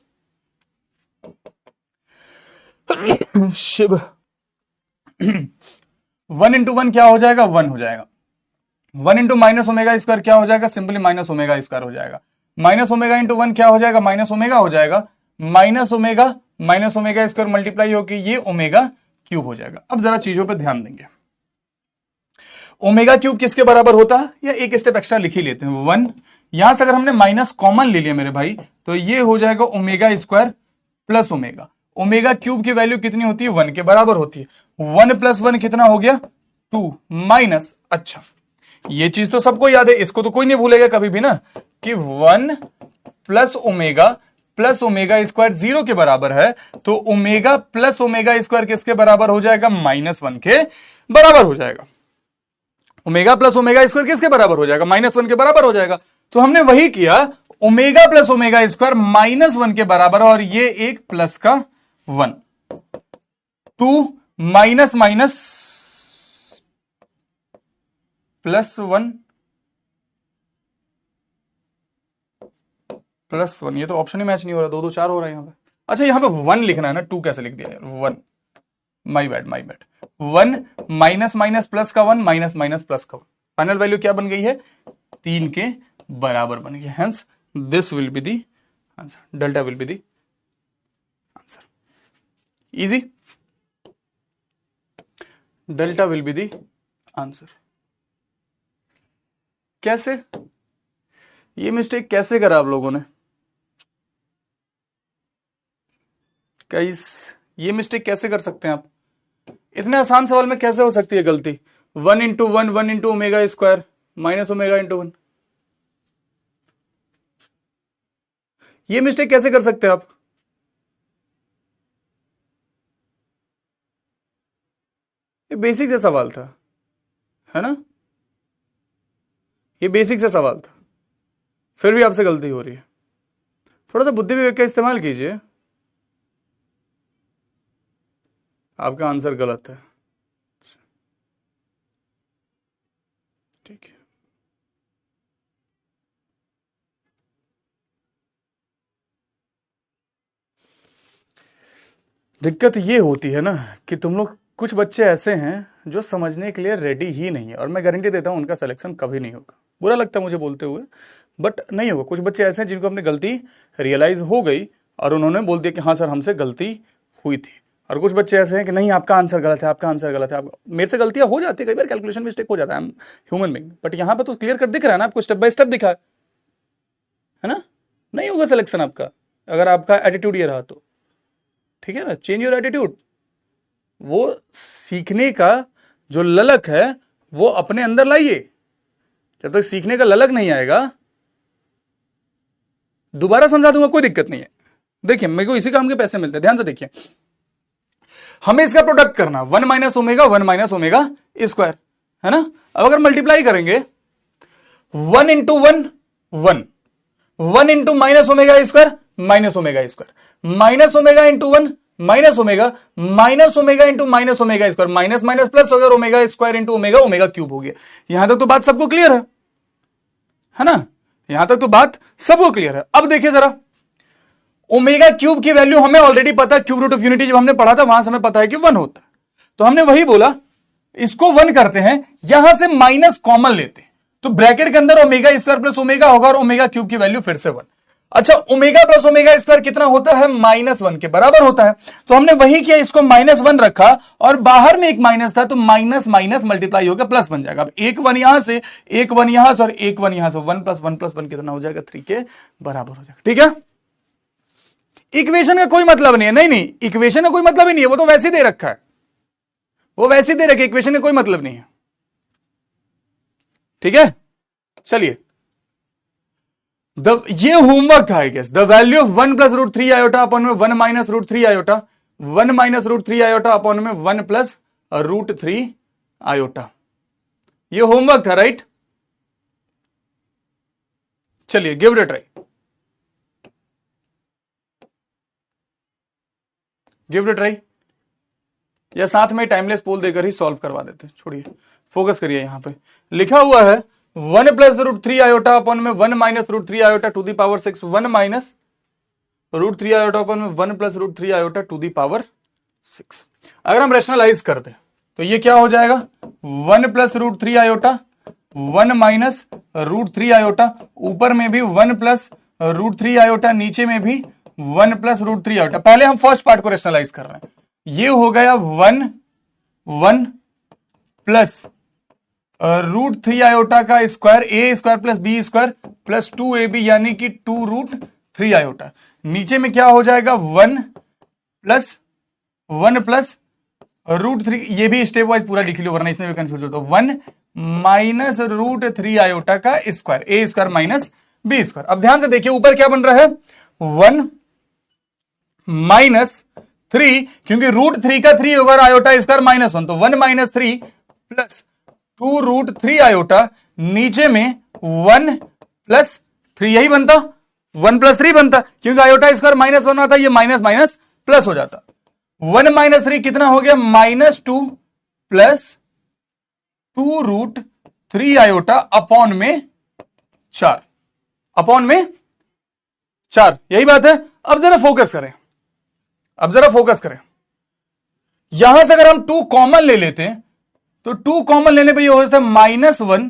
Shiv 1 into 1 क्या हो जाएगा, 1 हो जाएगा। 1 इंटू माइनस ओमेगा स्क्वायर क्या हो जाएगा, सिंपली माइनस ओमेगा स्क्वायर हो जाएगा। माइनस ओमेगा इंटू 1 क्या हो जाएगा, माइनस ओमेगा हो जाएगा। माइनस ओमेगा स्क्वायर मल्टीप्लाई होकर ये ओमेगा क्यूब हो जाएगा। अब जरा चीजों पर ध्यान देंगे। ओमेगा क्यूब किसके बराबर होता है, या एक स्टेप एक्स्ट्रा लिख ही लेते हैं, 1। यहां से अगर हमने माइनस कॉमन ले लिया मेरे भाई, तो ये हो जाएगा omega square plus omega. Omega cube की वैल्यू कितनी होती है, 1 के बराबर होती है। 1 प्लस 1 कितना हो गया, 2 माइनस। अच्छा, ये चीज तो सबको याद है, इसको तो कोई नहीं भूलेगा कभी भी ना, कि 1 प्लस ओमेगा स्क्वायर 0 के बराबर है। तो ओमेगा प्लस ओमेगा स्क्वायर किसके बराबर हो जाएगा, -1 के बराबर हो जाएगा। ओमेगा प्लस ओमेगा स्क्वायर किसके बराबर हो जाएगा, -1 के बराबर हो जाएगा। तो हमने वही किया, ओमेगा प्लस ओमेगा स्क्वायर -1 के बराबर, और ये एक प्लस का 1, 2 माइनस माइनस प्लस 1 प्लस 1, ये तो ऑप्शन ही मैच नहीं हो रहा, 2 2 4 हो रहा है यहां पे। अच्छा, यहां पे 1 लिखना है ना, 2 कैसे लिख दिया यार, 1, my bad 1 minus minus plus का 1 माइनस माइनस प्लस का 1, फाइनल वैल्यू क्या बन गई है, 3 के बराबर बन गई। Hence this will be the answer, delta will be the answer. Easy, delta will be the answer. कैसे, ये मिस्टेक कैसे करा आप लोगों ने गाइस, ये मिस्टेक कैसे कर सकते हैं आप, इतने आसान सवाल में कैसे हो सकती है गलती। 1 into 1 into omega square minus omega into 1, ये मिस्टेक कैसे कर सकते हैं आप। ये बेसिक से सवाल था, है ना, ये बेसिक से सवाल था, फिर भी आपसे गलती हो रही है। थोड़ा सा बुद्धि विवेक का इस्तेमाल कीजिए, आपका आंसर गलत है। ठीक है, दिक्कत ये होती है ना कि तुम लोग, कुछ बच्चे ऐसे हैं जो समझने के लिए रेडी ही नहीं है, और मैं गारंटी देता हूं उनका सिलेक्शन कभी नहीं होगा। बुरा लगता है मुझे बोलते हुए, बट नहीं होगा। कुछ बच्चे ऐसे हैं जिनको अपनी गलती रियलाइज हो गई और उन्होंने बोल दिया कि हाँ सर हमसे गलती हुई थी। और कुछ बच्चे ऐसे हैं कि नहीं आपका आंसर गलत है, आपका आंसर गलत है। मेरे से गलतियां हो जाती है, कई बार कैलकुलेशन मिस्टेक हो जाता है, I am human being, but यहाँ पर तो क्लियर कट दिख रहा है ना आपको, स्टेप बाय स्टेप दिखा है ना। नहीं होगा सिलेक्शन आपका अगर आपका एटीट्यूड ये रहा तो, ठीक है ना। Change your attitude. वो सीखने का जो ललक है वो अपने अंदर लाइए। जब तक सीखने का ललक नहीं आएगा, दोबारा समझा दूंगा, कोई दिक्कत नहीं है। देखिए मेरे को इसी काम के पैसे मिलते हैं, ध्यान से देखिए। हमें इसका प्रोडक्ट करना 1 माइनस ओमेगा स्क्वायर, है ना। अब अगर मल्टीप्लाई करेंगे 1 into 1 1 into minus omega square minus omega square, minus omega into 1 minus omega into minus omega square, minus minus plus हो गया, omega square into omega cube हो गया। यहां तक तो बात सबको क्लियर है ना। यहां तक तो बात सबको क्लियर है। अब देखिए जरा, ओमेगा क्यूब की वैल्यू हमें ऑलरेडी पता है, क्यूब रूट ऑफ यूनिटी जब हमने पढ़ा था वहां से हमें पता है कि 1 होता है। तो हमने वही बोला, इसको 1 करते हैं, यहां से माइनस कॉमन लेते हैं, तो ब्रैकेट के अंदर ओमेगा स्क्वायर प्लस ओमेगा होगा और ओमेगा क्यूब की वैल्यू फिर से 1। अच्छा, ओमेगा प्लस ओमेगा स्क्वायर कितना होता है, -1 के बराबर होता है। तो हमने वही किया, इसको -1 रखा और बाहर में एक माइनस था, तो माइनस माइनस मल्टीप्लाई होकर प्लस बन जाएगा। अब एक 1 यहां से, एक 1 यहां से और एक 1 यहां से, 1 प्लस 1 प्लस 1 कितना हो जाएगा, 3 के बराबर हो जाएगा। ठीक है, इक्वेशन का कोई मतलब नहीं है, नहीं इक्वेशन का कोई मतलब ही नहीं है, वो तो वैसे दे रखा है, वो वैसे दे रखा है, इक्वेशन का कोई मतलब नहीं है। ठीक है, चलिए, ये होमवर्क था I guess. The value of 1 plus root 3 iota upon में 1 minus root 3 iota, 1 minus root 3 iota upon में 1 प्लस रूट 3 आयोटा, ये होमवर्क था, राइट। चलिए give it a try, give it a try, या साथ में टाइमलेस पोल देकर ही सॉल्व करवा देते। छोड़िए, फोकस करिए। यहां पे लिखा हुआ है 1 प्लस रूट 3 आयोटा अपॉन में 1 minus root 3 iota to the power 6, 1 minus root 3 iota upon में 1 plus root 3 iota to the power 6। अगर हम रेशनलाइज कर दें तो ये क्या हो जाएगा, 1 plus root 3 iota 1 minus root 3 iota, ऊपर में भी 1 प्लस रूट 3 आयोटा, नीचे में भी 1 प्लस रूट 3 आयोटा। पहले हम फर्स्ट पार्ट को रेशनलाइज कर रहे हैं, ये हो गया 1 1 प्लस रूट 3 आयोटा का square a square plus b square plus 2ab यानी कि 2 रूट 3 आयोटा। नीचे में क्या हो जाएगा 1 प्लस रूट 3, ये भी स्टेप वाइज पूरा लिख लो वरना इसमें भी कंफ्यूज होता है। 1 माइनस रूट 3 आयोटा का square a square minus B square. अब ध्यान से देखिए ऊपर क्या बन रहा है 1 माइनस 3, क्योंकि रूट 3 का 3 होगा आयोटा स्क्वायर माइनस 1, तो 1 माइनस 3 प्लस 2 रूट 3 आयोटा, नीचे में 1 प्लस 3, यही बनता 1 प्लस 3 बनता, क्योंकि आयोटा स्क्वायर माइनस 1 आता, ये माइनस माइनस प्लस हो जाता। 1 माइनस 3 कितना हो गया -2 प्लस 2 रूट 3 आयोटा अपॉन में 4, अपॉन में 4, यही बात है। अब जरा फोकस करें, यहां से अगर हम 2 कॉमन ले लेते हैं तो 2 कॉमन लेने पे ये हो जाता है -1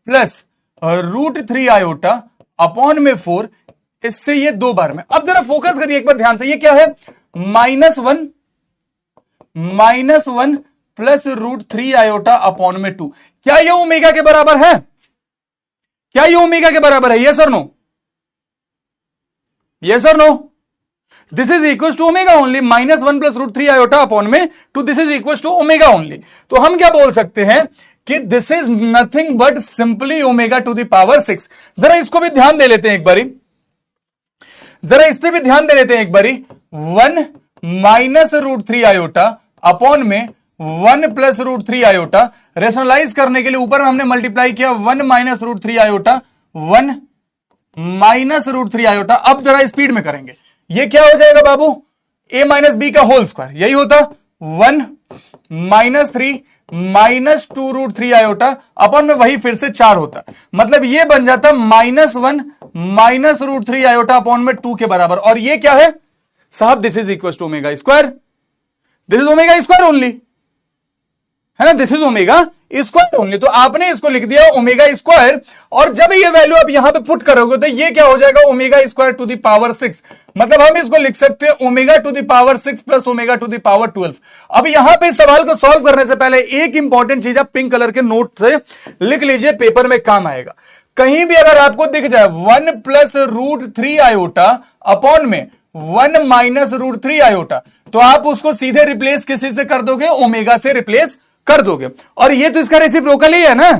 प्लस रूट 3 आयोटा अपॉन में 4, इससे ये 2 बार में। अब जरा फोकस करिए एक बार ध्यान से, ये क्या है -1 प्लस रूट 3 आयोटा अपॉन में 2, क्या ये ओमेगा के बराबर है? क्या ये ओमेगा के बराबर है? यस और नो? यस और no? This is equal to omega only, -1 plus root 3 iota upon में 2, this is equal to omega only. तो हम क्या बोल सकते हैं कि this is nothing but simply omega to the power 6। जरा इसको भी ध्यान दे लेते हैं एक बारी, जरा इस पे भी ध्यान दे लेते हैं एक बारी। 1 माइनस रूट 3 आयोटा अपॉन में 1 प्लस रूट 3 आयोटा, रेशनलाइज करने के लिए ऊपर में हमने मल्टीप्लाई किया 1 minus root 3 iota, 1 minus root 3 iota. अब जरा स्पीड में करेंगे, ये क्या हो जाएगा बाबू, a माइनस बी का होल स्क्वायर, यही होता 1 minus 3 minus 2 root 3 iota upon में वही फिर से 4 होता, मतलब ये बन जाता -1 माइनस रूट 3 आयोटा अपॉन में 2 के बराबर। और ये क्या है साहब, this is equal to omega square, this is omega square only, है ना, this is omega square only. तो आपने इसको लिख दिया ओमेगा स्क्वायर, और जब ये वैल्यू आप यहां पे पुट करोगे तो ये क्या हो जाएगा omega square to the power 6, मतलब हम इसको लिख सकते हैं omega to the power 6 plus omega to the power 12। अब यहां पे सवाल को सॉल्व करने से पहले एक इंपॉर्टेंट चीज आप पिंक कलर के नोट से लिख लीजिए, पेपर में काम आएगा। कहीं भी अगर आपको दिख जाए 1 प्लस रूट 3 आयोटा अपॉन में 1 माइनस रूट 3 आयोटा, तो आप उसको सीधे रिप्लेस किसी से कर दोगे, ओमेगा से रिप्लेस कर दोगे। और ये तो इसका रेसिप्रोकल ही है ना,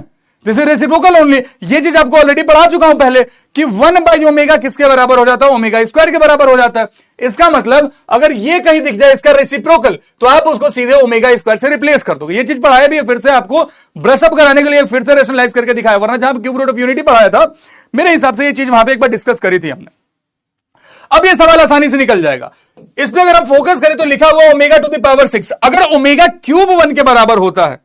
दिस इज रेसिप्रोकल ओनली। ये चीज आपको ऑलरेडी पढ़ा चुका हूं पहले कि 1 बाई ओमेगा किसके बराबर हो जाता है, ओमेगा स्क्वायर के बराबर हो जाता है। इसका मतलब अगर ये कहीं दिख जाए इसका रेसिप्रोकल, तो आप उसको सीधे ओमेगा स्क्वायर से रिप्लेस कर दोगे। ये चीज पढ़ाया भी है, फिर से आपको ब्रश अप कराने के लिए फिर से रेशनलाइज करके दिखाया, वरना जहां क्यूब रूट ऑफ यूनिटी पढ़ाया था मेरे हिसाब से ये चीज वहां पे एक बार डिस्कस करी थी हमने। अब ये सवाल आसानी से निकल जाएगा। इस पे अगर हम फोकस करें तो लिखा हुआ ओमेगा टू द पावर 6, अगर ओमेगा क्यूब 1 के बराबर होता है,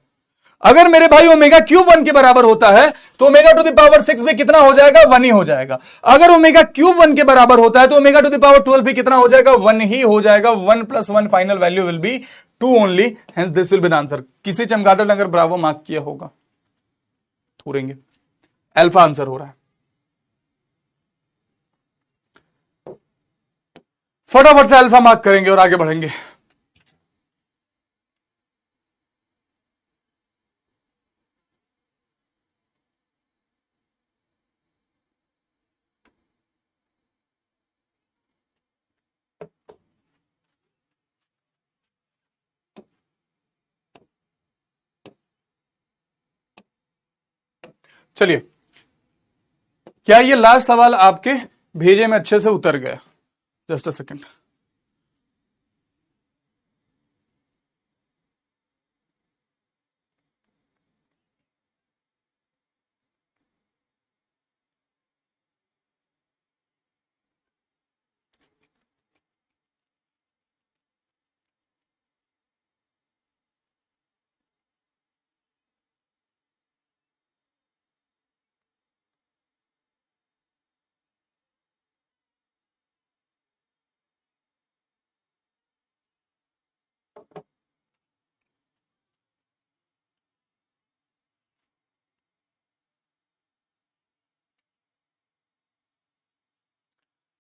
अगर मेरे भाई ओमेगा क्यूब 1 के बराबर होता है तो ओमेगा टू द पावर 6 भी कितना हो जाएगा, 1 ही हो जाएगा। अगर ओमेगा क्यूब 1 के बराबर होता है तो ओमेगा टू द पावर 12 भी कितना हो जाएगा, 1 ही हो जाएगा। 1 plus 1 final value will be 2 only, hence this will be the answer. किसी चमगादड़ ने अगर ब्रावो मार्क किया होगा थोड़ेंगे, अल्फा आंसर हो रहा है। फटाफट से अल्फा मार्क करेंगे और आगे बढ़ेंगे। चलिए, क्या ये लास्ट सवाल आपके भेजे में अच्छे से उतर गया? Just a second.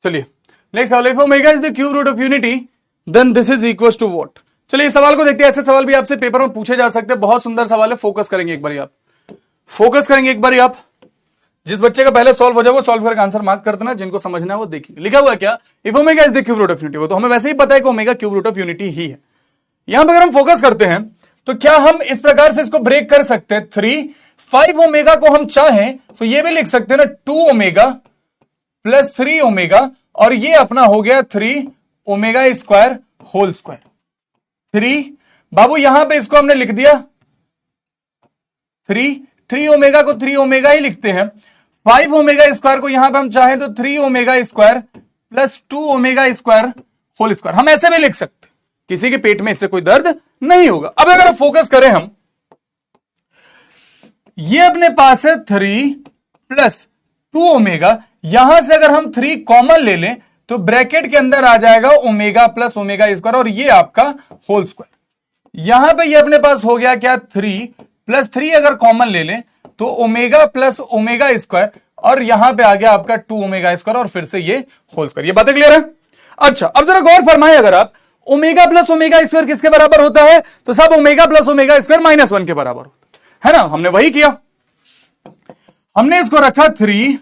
चलिए नेक्स्ट सवाल, if omega is the cube root of unity then this is equal to what. चलिए इस सवाल को देखते हैं, ऐसे सवाल भी आपसे पेपर में पूछे जा सकते हैं, बहुत सुंदर सवाल है, फोकस करेंगे एक बार आप, फोकस करेंगे एक बार आप। जिस बच्चे का पहले सॉल्व हो जाए वो सॉल्व करके आंसर मार्क कर देना, जिनको समझना है वो देखिए। लिखा हुआ है क्या, if omega is the cube root of unity, वो तो हमें वैसे ही पता है कि omega cube root of unity ही है। यहां पर अगर हम फोकस करते हैं तो क्या हम इस प्रकार से इसको ब्रेक कर सकते हैं, 5 ओमेगा को हम चाहें तो ये भी लिख सकते हैं ना, 2 ओमेगा प्लस 3 ओमेगा, और ये अपना हो गया 3 ओमेगा स्क्वायर होल स्क्वायर। 3 बाबू यहां पे इसको हमने लिख दिया 3 ओमेगा को 3 ओमेगा ही लिखते हैं, 5 ओमेगा स्क्वायर को यहां पे हम चाहें तो 3 omega square plus 2 omega square whole square. हम ऐसे भी लिख सकते, किसी के पेट में इससे कोई दर्द नहीं होगा। अब अगर फोकस करें हम, ये अपने पास है 3 प्लस 2 ओमेगा, यहां से अगर हम 3 कॉमन ले लें तो ब्रैकेट के अंदर आ जाएगा ओमेगा प्लस ओमेगा स्क्वायर, और ये आपका होल स्क्वायर। यहां पे ये अपने पास हो गया क्या, 3 प्लस 3 अगर कॉमन ले लें तो ओमेगा प्लस ओमेगा स्क्वायर, और यहां पे आ गया आपका 2 ओमेगा स्क्वायर, और फिर से ये होल स्क्वायर। ये बातें क्लियर है? अच्छा अब जरा गौर फरमाए, अगर आप ओमेगा प्लस ओमेगा स्क्वायर किसके बराबर होता है, तो सब ओमेगा प्लस ओमेगा स्क्वायर -1 के बराबर होता है ना। हमने वही किया, हमने इसको रखा 3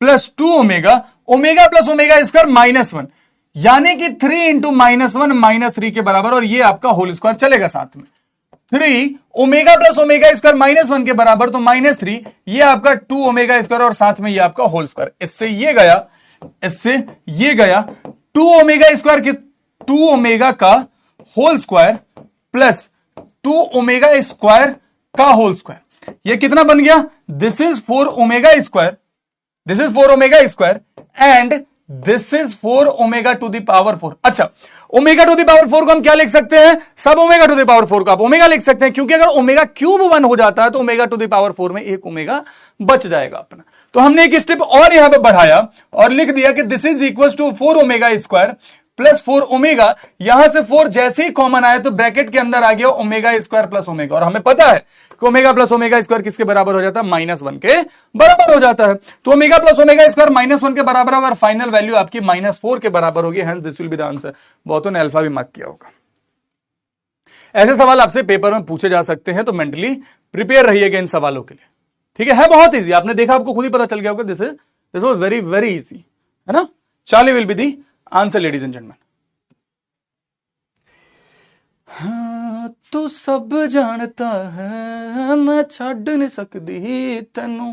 plus 2 omega, omega plus omega square -1, यानी कि 3 इंटू -1 -3 के बराबर, और ये आपका होल स्क्वायर चलेगा साथ में। 3 ओमेगा प्लस ओमेगा स्क्वायर -1 के बराबर, तो -3, ये आपका 2 ओमेगा स्क्वायर, और साथ में ये आपका होल स्क्वायर। इससे ये गया, इससे ये गया, 2 ओमेगा स्क्वायर की 2 ओमेगा का whole square plus 2 omega square का होल स्क्वायर। ये कितना बन गया, this is 4 omega square, this is 4 omega square, and this is 4 omega to the power 4। अच्छा, ओमेगा टू द पावर 4 को हम क्या लिख सकते हैं, सब ओमेगा टू द पावर 4 को आप ओमेगा लिख सकते हैं, क्योंकि अगर ओमेगा क्यूब 1 हो जाता है तो ओमेगा टू द पावर 4 में एक ओमेगा बच जाएगा अपना। तो हमने एक स्टेप और यहां पे बढ़ाया और लिख दिया कि this is equal to 4 omega square plus 4 omega, यहां से 4 जैसे ही कॉमन आया तो ब्रैकेट के अंदर आ गया ओमेगा स्क्वायर प्लस ओमेगा, और हमें पता है कि ओमेगा प्लस ओमेगा स्क्वायर किसके बराबर हो जाता है, -1 के बराबर हो जाता है। तो ओमेगा प्लस ओमेगा स्क्वायर -1 के बराबर होगा, और फाइनल वैल्यू आपकी -4 के बराबर होगी, hence this will be the answer. बहुतों ने अल्फा भी मार्क किया होगा। ऐसे सवाल आपसे पेपर में पूछे जा सकते हैं, तो मेंटली प्रिपेयर रहिएगा इन सवालों के लिए, ठीक है बहुत इजी, आपने देखा, आपको खुद ही पता चल गया होगा, this was very very easy, है ना। Charlie will be the answer ladies and gentleman. हाँ तू सब जानता है मैं छड़ नहीं सकती तेनू,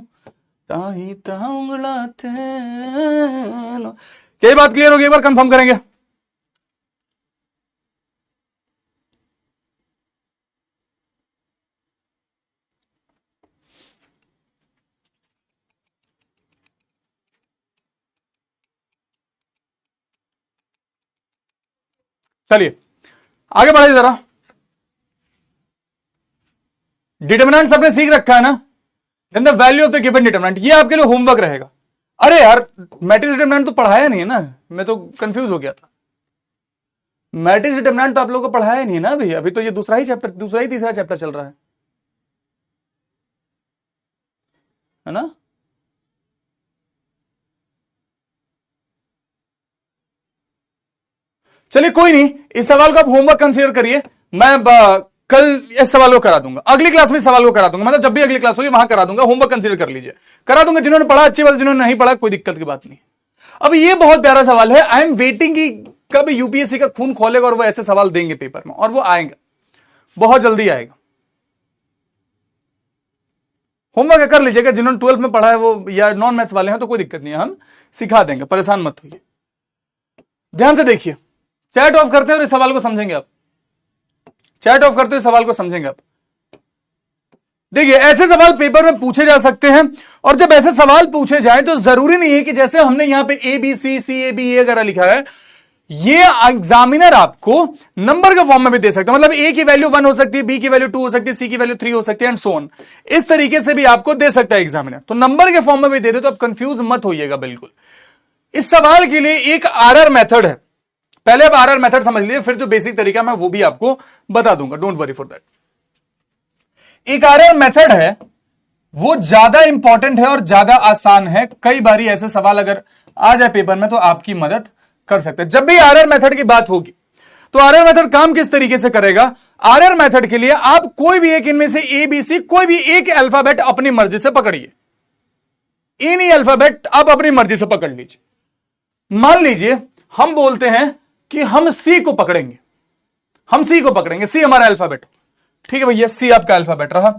ताही तांगला तेनू। क्या बात क्लियर होगी, एक बार कंफर्म करेंगे। चलिए आगे बढ़ाइए जरा। डिटरमिनेंट सबने सीख रखा है ना, then the value of the given determinant, ये आपके लिए होमवर्क रहेगा। अरे यार मैट्रिक्स डिटरमिनेंट तो पढ़ाया नहीं है ना, मैं तो कंफ्यूज हो गया था। मैट्रिक्स डिटरमिनेंट तो आप लोगों को पढ़ाया नहीं है ना अभी, अभी तो ये दूसरा ही तीसरा चैप्टर चल रहा है ना। चलिए कोई नहीं, इस सवाल को आप होमवर्क कंसीडर करिए, मैं कल इस सवाल को करा दूंगा, अगली क्लास में इस सवाल को करा दूंगा, मतलब जब भी अगली क्लास होगी वहां करा दूंगा, होमवर्क कंसीडर कर लीजिए, करा दूंगा। जिन्होंने पढ़ा अच्छी बात, जिन्होंने नहीं पढ़ा कोई दिक्कत की बात नहीं। अब ये बहुत प्यारा सवाल है, आई एम वेटिंग कि कब यूपीएससी का खून खोलेगा और वो ऐसे सवाल देंगे पेपर में, और वो आएंगे, बहुत जल्दी आएगा। होमवर्क कर लीजिएगा, जिन्होंने 12th में पढ़ा है वो या नॉन मैथ्स वाले हैं तो कोई दिक्कत नहीं है, हम सिखा देंगे, परेशान मत होइए। ध्यान से देखिए, चैट ऑफ करते हैं और इस सवाल को समझेंगे आप, चैट ऑफ करते हुए सवाल को समझेंगे आप। देखिए ऐसे सवाल पेपर में पूछे जा सकते हैं, और जब ऐसे सवाल पूछे जाए तो जरूरी नहीं है कि जैसे हमने यहां पे ABCCAB वगैरह लिखा है, ये एग्जामिनर आपको नंबर के फॉर्म में भी दे सकता है, मतलब A की वैल्यू 1 हो सकती है, B की वैल्यू 2 हो सकती है, C की वैल्यू 3 हो सकती है, एंड सो ऑन। इस तरीके से भी आपको दे सकता है एग्जामिनर, तो नंबर के फॉर्म में भी दे दे, तो आप कंफ्यूज मत होइएगा बिल्कुल। इस सवाल के लिए एक RR मेथड है, पहले आप RR मेथड समझ लीजिए, फिर जो बेसिक तरीका मैं वो भी आपको बता दूंगा, डोंट वरी फॉर दैट। एक RR मेथड है, वो ज्यादा इंपॉर्टेंट है और ज्यादा आसान है। कई बारी ऐसे सवाल अगर आ जाए पेपर में तो आपकी मदद कर सकते हैं। जब भी आरआर मेथड की बात होगी तो आरआर मेथड काम किस तरीके से करेगा? आरआर मेथड के लिए आप कोई भी एक इनमें से ए बी सी कोई भी एक अल्फाबेट अपनी मर्जी से पकड़िए, इन्हीं अल्फाबेट आप अपनी मर्जी से पकड़ लीजिए। मान लीजिए हम बोलते हैं कि हम सी को पकड़ेंगे, हम सी को पकड़ेंगे, सी हमारा अल्फाबेट, ठीक है भैया, सी आपका अल्फाबेट रहा।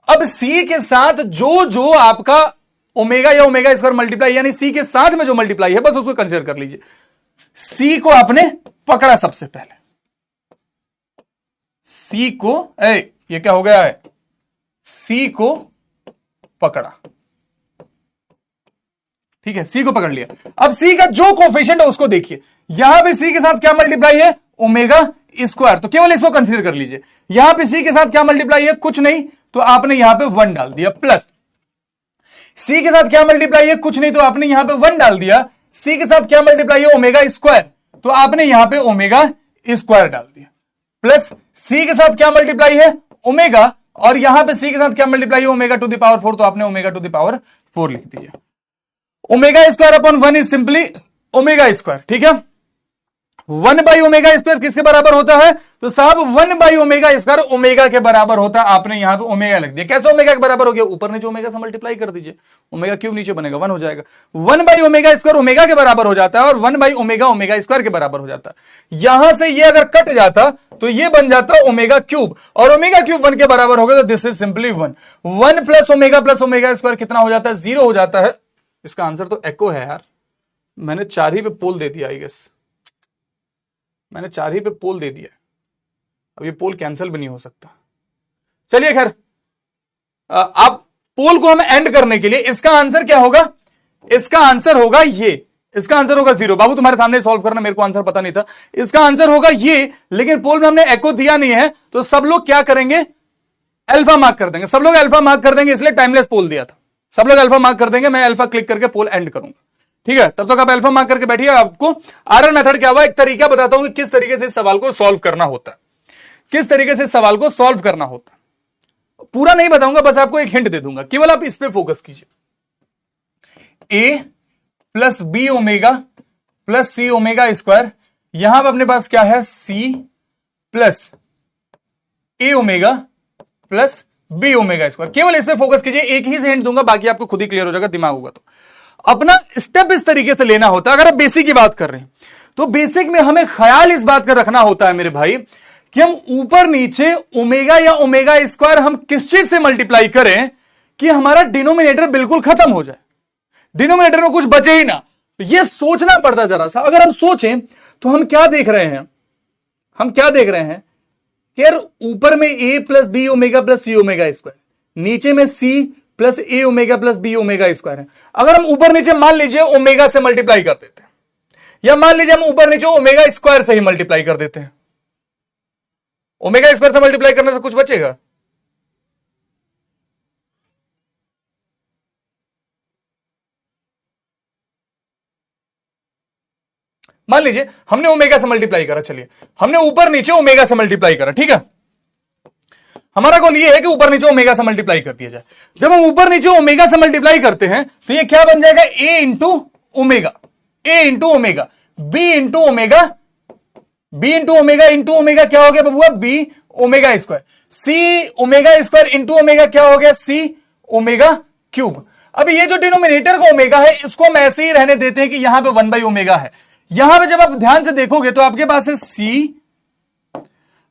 अब सी के साथ जो जो आपका ओमेगा या ओमेगा स्क्वायर मल्टीप्लाई, यानी सी के साथ में जो मल्टीप्लाई है बस उसको कंसीडर कर लीजिए। सी को आपने पकड़ा सबसे पहले, सी को ये क्या हो गया है, सी को पकड़ा, ठीक है, सी को पकड़ लिया। अब सी का जो कोफिशिएंट है उसको देखिए, यहां पे सी के साथ क्या मल्टीप्लाई है, ओमेगा स्क्वायर, तो केवल इसको कंसीडर कर लीजिए। यहां पे सी के साथ क्या मल्टीप्लाई है, कुछ नहीं, तो आपने यहां पे 1 डाल दिया, प्लस सी के साथ क्या मल्टीप्लाई है, कुछ नहीं, तो आपने यहां पे 1 डाल दिया। सी के साथ क्या मल्टीप्लाई है, ओमेगा स्क्वायर, तो आपने यहां पे ओमेगा स्क्वायर डाल दिया, प्लस सी के साथ क्या मल्टीप्लाई है, ओमेगा, और यहां पे सी के साथ क्या मल्टीप्लाई है, ओमेगा टू द पावर 4, तो आपने ओमेगा टू द पावर 4 लिख दिया। Omega square upon 1 is simply omega square, ठीक है। 1 बाई ओमेगा स्क्वायर किसके बराबर होता है, तो साहब 1 बाई ओमेगा स्क्वायर ओमेगा के बराबर होता है। आपने यहां पे ओमेगा लिख दिया। कैसे ओमेगा के बराबर हो गया, ऊपर नीचे ओमेगा से मल्टीप्लाई कर दीजिए, ओमेगा क्यूब नीचे बनेगा 1 हो जाएगा। 1 बाई ओमेगा स्क्वायर ओमेगा के बराबर हो जाता है, और 1 बाई ओमेगा ओमेगा स्क्वायर के बराबर हो जाता है। यहां से ये अगर कट जाता तो ये बन जाता ओमेगा क्यूब, और ओमेगा क्यूब 1 के बराबर होगा, तो this is simply 1। 1 plus omega square कितना हो जाता है, 0 हो जाता है। इसका आंसर तो एको है यार, मैंने 4 ही पे पोल दे दिया, आई गेस मैंने 4 ही पे पोल दे दिया, अब ये पोल कैंसिल भी नहीं हो सकता। चलिए खैर, आप पोल को हम एंड करने के लिए इसका आंसर क्या होगा, इसका आंसर होगा ये, इसका आंसर होगा 0। बाबू तुम्हारे सामने सॉल्व करना, मेरे को आंसर पता नहीं था। इसका आंसर होगा ये, लेकिन पोल में हमने एको दिया नहीं है, तो सब लोग क्या करेंगे, अल्फा मार्क कर देंगे। सब लोग अल्फा मार्क कर देंगे, इसलिए टाइमलेस पोल दिया था। सब लोग अल्फा मार्क कर देंगे, मैं अल्फा क्लिक करके पोल एंड करूंगा, ठीक है। तब तक आप अल्फा मार्क करके बैठिए। आपको आरआर मेथड क्या हुआ, एक तरीका बताता हूं कि किस तरीके से इस सवाल को सॉल्व करना होता है, किस तरीके से सवाल को सॉल्व करना होता है। पूरा नहीं बताऊंगा, बस आपको एक हिंट दे दूंगा, केवल आप इस पे फोकस कीजिए। A plus b omega plus c omega square, यहां पर अपने पास क्या है, c plus a omega plus b omega square. केवल इस पे फोकस कीजिए, एक ही से हिंट दूंगा, बाकी आपको खुद ही क्लियर हो जाएगा, दिमाग होगा तो। अपना स्टेप इस तरीके से लेना होता है। अगर आप बेसिक की बात कर रहे हैं तो बेसिक में हमें ख्याल इस बात का रखना होता है मेरे भाई, कि हम ऊपर नीचे ओमेगा या ओमेगा स्क्वायर हम किस चीज से मल्टीप्लाई करें कि हमारा डिनोमिनेटर बिल्कुल खत्म हो जाए, डिनोमिनेटर में कुछ बचे ही ना। यह सोचना पड़ता जरा सा। अगर हम सोचें तो हम क्या देख रहे हैं, हम क्या देख रहे हैं कि यार ऊपर में a plus b omega plus c omega square, नीचे में c plus a omega plus b omega square है। अगर हम ऊपर नीचे मान लीजिए ओमेगा से मल्टीप्लाई कर देते हैं, या मान लीजिए हम ऊपर नीचे ओमेगा स्क्वायर से ही मल्टीप्लाई कर देते हैं, ओमेगा स्क्वायर से मल्टीप्लाई करने से कुछ बचेगा? मान लीजिए हमने ओमेगा से मल्टीप्लाई करा, चलिए हमने ऊपर नीचे ओमेगा से मल्टीप्लाई करा, ठीक है। हमारा गोल ये है कि ऊपर नीचे ओमेगा से मल्टीप्लाई कर दिया जाए। जब हम ऊपर नीचे ओमेगा से मल्टीप्लाई करते हैं तो ये क्या बन जाएगा, a into omega, a into omega, b into omega, b into omega into omega क्या हो गया बबुआ, b omega square, c omega square into omega क्या हो गया, सी ओमेगा क्यूब। अब ये जो डिनोमिनेटर का ओमेगा है इसको हम ऐसे ही रहने देते हैं कि यहां पे 1 बाई ओमेगा है। यहां पे जब आप ध्यान से देखोगे तो आपके पास है सी,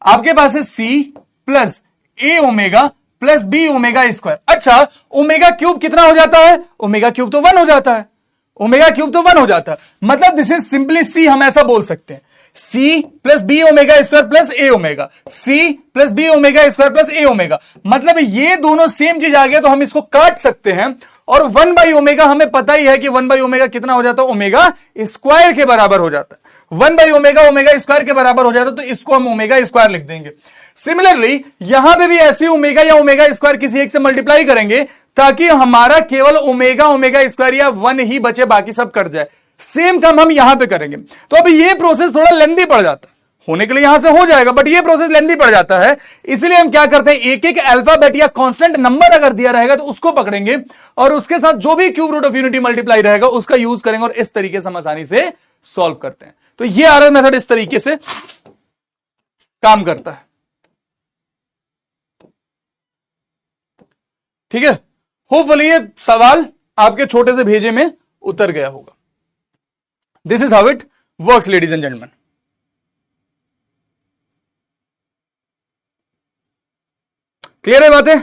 आपके पास है c plus a omega plus b omega square. अच्छा, ओमेगा क्यूब कितना हो जाता है, ओमेगा क्यूब तो 1 हो जाता है, ओमेगा क्यूब तो 1 हो जाता है। मतलब दिस इज सिंपली सी, हम ऐसा बोल सकते हैं, c plus b omega square plus a omega, c plus b omega square plus a omega. मतलब ये दोनों सेम चीज आ गया तो हम इसको काट सकते हैं। और 1 बाई ओमेगा हमें पता ही है कि 1 बाई ओमेगा कितना हो जाता है, ओमेगा स्क्वायर के बराबर हो जाता है। 1 बाई ओमेगा ओमेगा स्क्वायर के बराबर हो जाता है, तो इसको हम ओमेगा स्क्वायर लिख देंगे। सिमिलरली यहां पे भी ऐसे ओमेगा या ओमेगा स्क्वायर किसी एक से मल्टीप्लाई करेंगे ताकि हमारा केवल ओमेगा ओमेगा स्क्वायर या 1 ही बचे, बाकी सब कट जाए। सेम काम हम यहां पे करेंगे। तो अभी ये प्रोसेस थोड़ा लेंथी पड़ जाता है, होने के लिए यहां से हो जाएगा, बट ये प्रोसेस लेंथी पड़ जाता है। इसलिए हम क्या करते हैं, एक एक अल्फाबेट या कांस्टेंट नंबर अगर दिया रहेगा तो उसको पकड़ेंगे और उसके साथ जो भी cube root of unity multiply रहेगा उसका यूज करेंगे और इस तरीके से हम आसानी से सॉल्व करते हैं। तो ये आरआर मेथड इस तरीके से काम करता है। ठीक है, होपफुली ये सवाल आपके छोटे से भेजे में उतर गया होगा। This is how it works ladies and gentleman. Clear है बातें?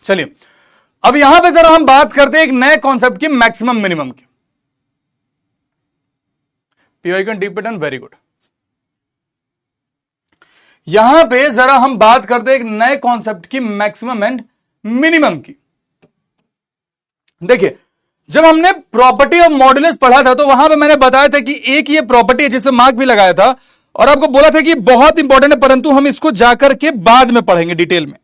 चलिए अब यहां पे जरा हम बात करते हैं एक नए कॉन्सेप्ट की, मैक्सिमम मिनिमम की। पीवाईकन डीप पैटर्न, वेरी गुड। यहां पे जरा हम बात करते हैं एक नए कॉन्सेप्ट की, मैक्सिमम एंड मिनिमम की। देखिए जब हमने प्रॉपर्टी ऑफ मॉडुलस पढ़ा था तो वहां पे मैंने बताया था कि एक ये प्रॉपर्टी है जिसे मार्क भी लगाया था और आपको बोला था कि बहुत इंपॉर्टेंट है, परंतु हम इसको जाकर के बाद में पढ़ेंगे डिटेल में,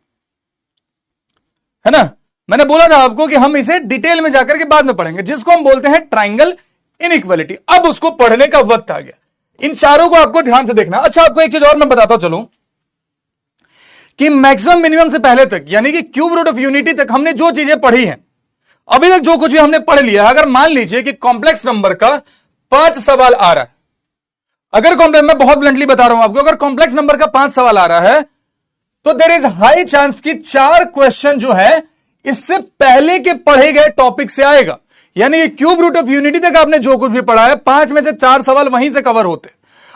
है ना। मैंने बोला था आपको कि हम इसे डिटेल में जाकर के बाद में पढ़ेंगे, जिसको हम बोलते हैं ट्राइंगल इनइक्वालिटी। अब उसको पढ़ने का वक्त आ गया। इन चारों को आपको ध्यान से देखना। अच्छा आपको एक चीज और मैं बताता चलूं कि मैक्सिमम मिनिमम से पहले तक, यानी कि क्यूब रूट ऑफ यूनिटी तक हमने जो चीजें पढ़ी हैं, अभी तक जो कुछ भी हमने पढ़ लिया, अगर मान लीजिए कि कॉम्प्लेक्स नंबर का 5 सवाल आ रहा है, अगर कॉम्प्लेक्स, मैं बहुत ब्लंटली बता रहा हूं आपको, अगर कॉम्प्लेक्स नंबर का 5 सवाल आ रहा है तो देयर इज हाई चांस कि 4 क्वेश्चन जो है इससे पहले के पढ़े गए टॉपिक से आएगा। यानी कि क्यूब रूट ऑफ यूनिटी तक आपने जो कुछ भी पढ़ा है, 5 में से 4 सवाल वहीं से कवर होते।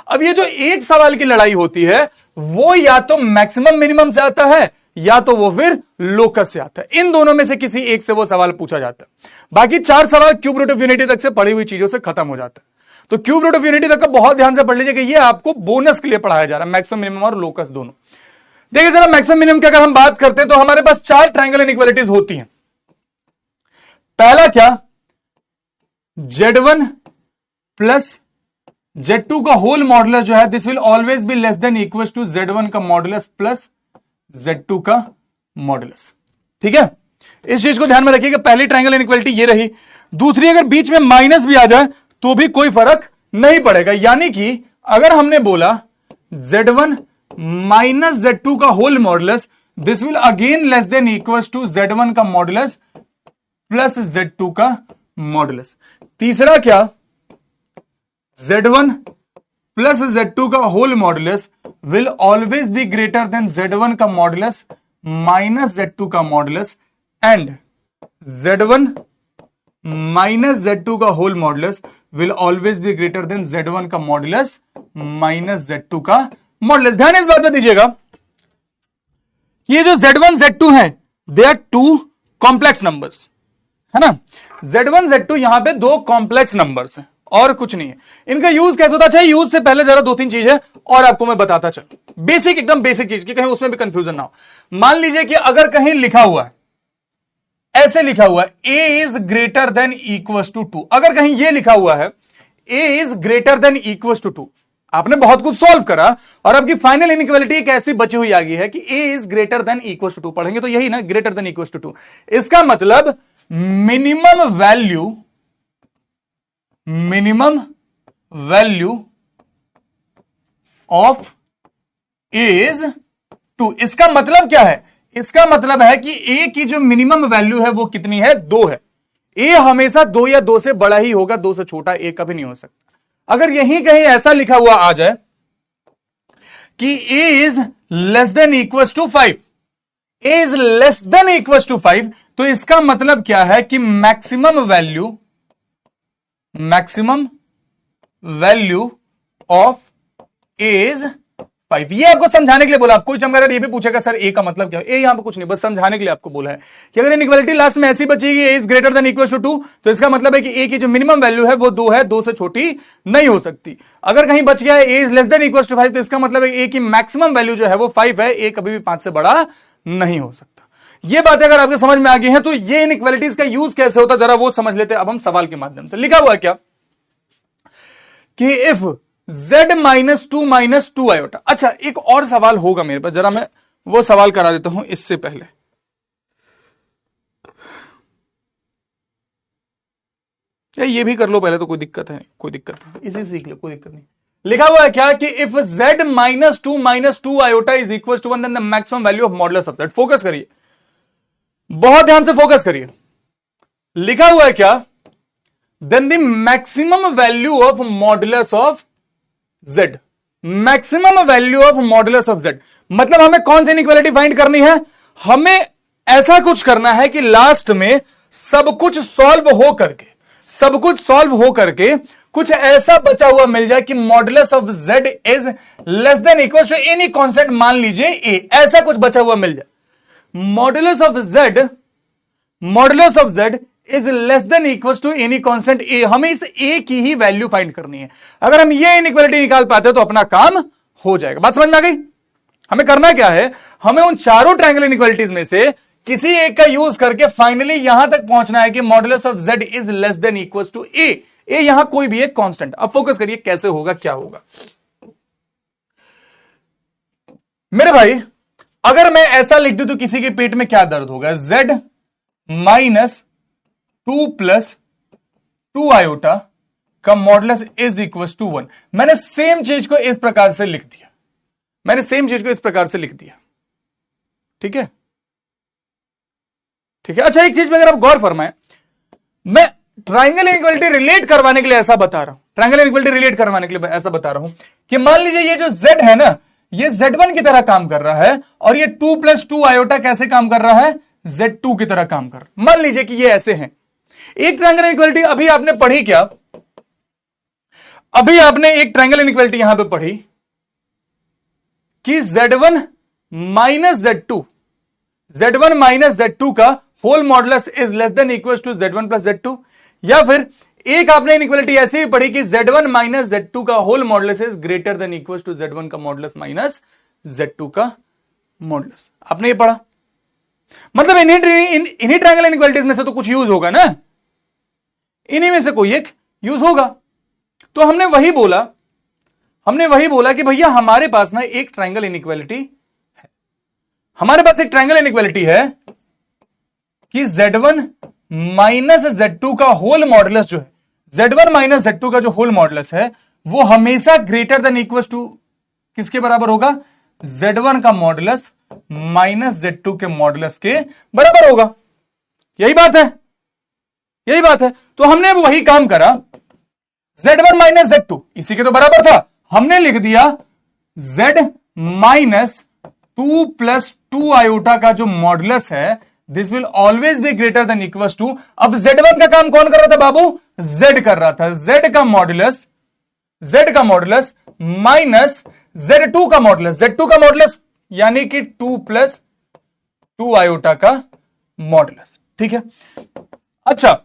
अब ये जो एक सवाल की लड़ाई होती है वो या तो मैक्सिमम मिनिमम से आता है या तो वो फिर लोकस से आता है। इन दोनों में से किसी एक से वो सवाल पूछा जाता है। बाकी 4 सवाल क्यूब रूट ऑफ यूनिटी तक से पढ़ी हुई चीजों से खत्म हो जाता है। तो क्यूब रूट ऑफ यूनिटी तक का बहुत ध्यान से पढ़ लीजिए कि ये आपको बोनस के लिए पढ़ाया जा रहा है, मैक्सिमम मिनिमम और लोकस दोनों। देखिए जरा मैक्सिमम मिनिमम की अगर हम बात करते हैं तो हमारे पास 4 ट्रायंगल इनइक्वालिटीज होती हैं। पहला क्या, Z1 प्लस Z2 का होल मॉडुलस जो है this will always be less than equal to Z1 का मॉडुलस प्लस Z2 का मॉडुलस। ठीक है, इस चीज को ध्यान में रखिएगा। पहली ट्रायंगल इनइक्वालिटी ये रही। दूसरी, अगर बीच में माइनस भी आ जाए तो भी कोई फर्क नहीं पड़ेगा। यानी कि अगर हमने बोला Z1 माइनस Z2 का whole modulus, this will again less than equal to Z1 का मॉडुलस प्लस Z2 का मॉडुलस। तीसरा क्या, Z1 प्लस Z2 का whole modulus will always be greater than Z1 का मॉडुलस माइनस Z2 का modulus, and Z1 minus Z2 का whole modulus will always be greater than Z1 का modulus minus Z2 का modulus. ध्यान इस बात में दीजिएगा, ये जो Z1 Z2 है दे आर 2 कॉम्प्लेक्स नंबर्स, है ना। Z1 Z2 यहां पे 2 कॉम्प्लेक्स नंबर्स हैं और कुछ नहीं है। इनका यूज कैसे होता है, यूज से पहले जरा 2-3 चीजें और आपको मैं बताता चलूं। बेसिक, एकदम बेसिक चीज की, कहीं उसमें भी कंफ्यूजन ना हो। मान लीजिए कि अगर कहीं लिखा हुआ है, ऐसे लिखा हुआ है a is greater than equal to 2, अगर कहीं ये लिखा हुआ है a is greater than equal to 2, आपने बहुत कुछ सॉल्व करा और आपकी फाइनल इनइक्वालिटी एक ऐसी बची हुई आ गई है कि a is greater than equal to 2, पढ़ेंगे तो यही ना, ग्रेटर देन इक्वल टू 2। इसका मतलब minimum value of a is 2। इसका मतलब क्या है, इसका मतलब है कि a की जो मिनिमम वैल्यू है वो कितनी है, 2 है। a हमेशा 2 या 2 से बड़ा ही होगा, 2 से छोटा a कभी नहीं हो सकता। अगर यहीं कहीं ऐसा लिखा हुआ आ जाए कि a is less than equal to 5, a is less than equal to 5, तो इसका मतलब क्या है कि maximum value of a is 5। ये आपको समझाने के लिए बोला। कोई चमत्कार ये भी पूछेगा सर a का मतलब क्या है, a यहां पे कुछ नहीं, बस समझाने के लिए आपको बोला है कि अगर इनइक्वालिटी लास्ट में ऐसी बचेगी a is greater than equal to 2, तो इसका मतलब है कि a की जो मिनिमम वैल्यू है वो 2 है, 2 से छोटी नहीं हो सकती। अगर कहीं बच गया है a is less than equal to 5, तो इसका मतलब है a की मैक्सिमम वैल्यू जो है वो 5 है, a कभी भी 5 से बड़ा नहीं हो सकता। ये बातें अगर आपके समझ में आ गई हैं तो ये इनइक्वालिटीज का यूज कैसे होता है जरा वो समझ लेते हैं अब हम सवाल के माध्यम से। लिखा हुआ है क्या कि if z minus two iota. अच्छा एक और सवाल होगा मेरे पास, जरा मैं वो सवाल करा देता हूं इससे पहले। ये भी कर लो पहले तो कोई दिक्कत है नहीं, कोई दिक्कत नहीं, इसी सीख लो, कोई दिक्कत नहीं। लिखा हुआ है क्या कि if z minus two iota is equal to 1 then the maximum value of modulus of z। Focus करिए, बहुत ध्यान से फोकस करिए। लिखा हुआ है क्या, then the maximum value of modulus of z। Maximum value of modulus of z मतलब हमें कौन सी इनइक्वालिटी फाइंड करनी है, हमें ऐसा कुछ करना है कि लास्ट में सब कुछ सॉल्व हो करके कुछ ऐसा बचा हुआ मिल जाए कि modulus of z is less than equal to any constant, मान लीजिए a, ऐसा कुछ बचा हुआ मिल जाए। Modulus of z is less than equal to any constant a। हमें इस a की ही वैल्यू फाइंड करनी है। अगर हम ये इनइक्वालिटी निकाल पाते तो अपना काम हो जाएगा। बात समझ में आ गई? हमें करना क्या है, हमें उन चारों ट्रायंगल इनइक्वालिटीज में से किसी एक का यूज करके फाइनली यहां तक पहुंचना है कि modulus of z is less than equal to a। यहां कोई भी एक कांस्टेंट। अब फोकस करिए कैसे होगा, क्या होगा मेरे भाई। अगर मैं ऐसा लिख दूं तो किसी के पेट में क्या दर्द होगा, z माइनस 2 प्लस 2 आयोटा का मॉडुलस इज इक्वल टू 1। मैंने सेम चीज को इस प्रकार से लिख दिया, ठीक है। अच्छा एक चीज में अगर आप गौर फरमाएं, मैं ट्रायंगल इनइक्वालिटी रिलेट करवाने के लिए ऐसा बता रहा हूं, कि मान लीजिए ये जो z है ना, ये z1 की तरह काम कर रहा है और ये 2 प्लस 2 आयोटा कैसे काम कर रहा है, z2 की तरह काम कर रहा है। मान लीजिए कि ये ऐसे हैं। एक ट्रायंगल इनइक्वालिटी अभी आपने पढ़ी क्या, अभी आपने एक ट्रायंगल इनइक्वालिटी यहां पे पढ़ी कि z1 माइनस z2 का whole modulus is less than equal to z1 plus z2। या फिर एक आपने इनइक्वालिटी ऐसी भी पढ़ी कि z1 माइनस z2 का whole modulus is greater than equal to z1 का मॉडुलस माइनस z2 का मॉडुलस। आपने ये पढ़ा, मतलब इन्हीं ट्रायंगल इनइक्वालिटीज में से तो कुछ यूज होगा ना, इन्हीं में से कोई एक यूज होगा। तो हमने वही बोला कि भैया हमारे पास ना एक ट्रायंगल इनइक्वालिटी है, कि z1 माइनस z2 का होल मॉडुलस जो है, z1 माइनस z2 का जो होल मॉडुलस है वो हमेशा ग्रेटर देन इक्वल टू किसके बराबर होगा, z1 का मॉडुलस माइनस z2 के मॉडुलस के बराबर होगा। यही बात है। तो हमने अब वही काम करा, z1 माइनस z2 इसी के तो बराबर था, हमने लिख दिया z माइनस 2 प्लस 2 आयोटा का जो मॉडुलस है this will always be greater than equal to. अब z1 का काम कौन कर रहा था बाबू, z कर रहा था, z का मॉडुलस माइनस z2 का मॉडुलस यानी कि 2 प्लस 2 आयोटा का मॉडुलस। ठीक है। अच्छा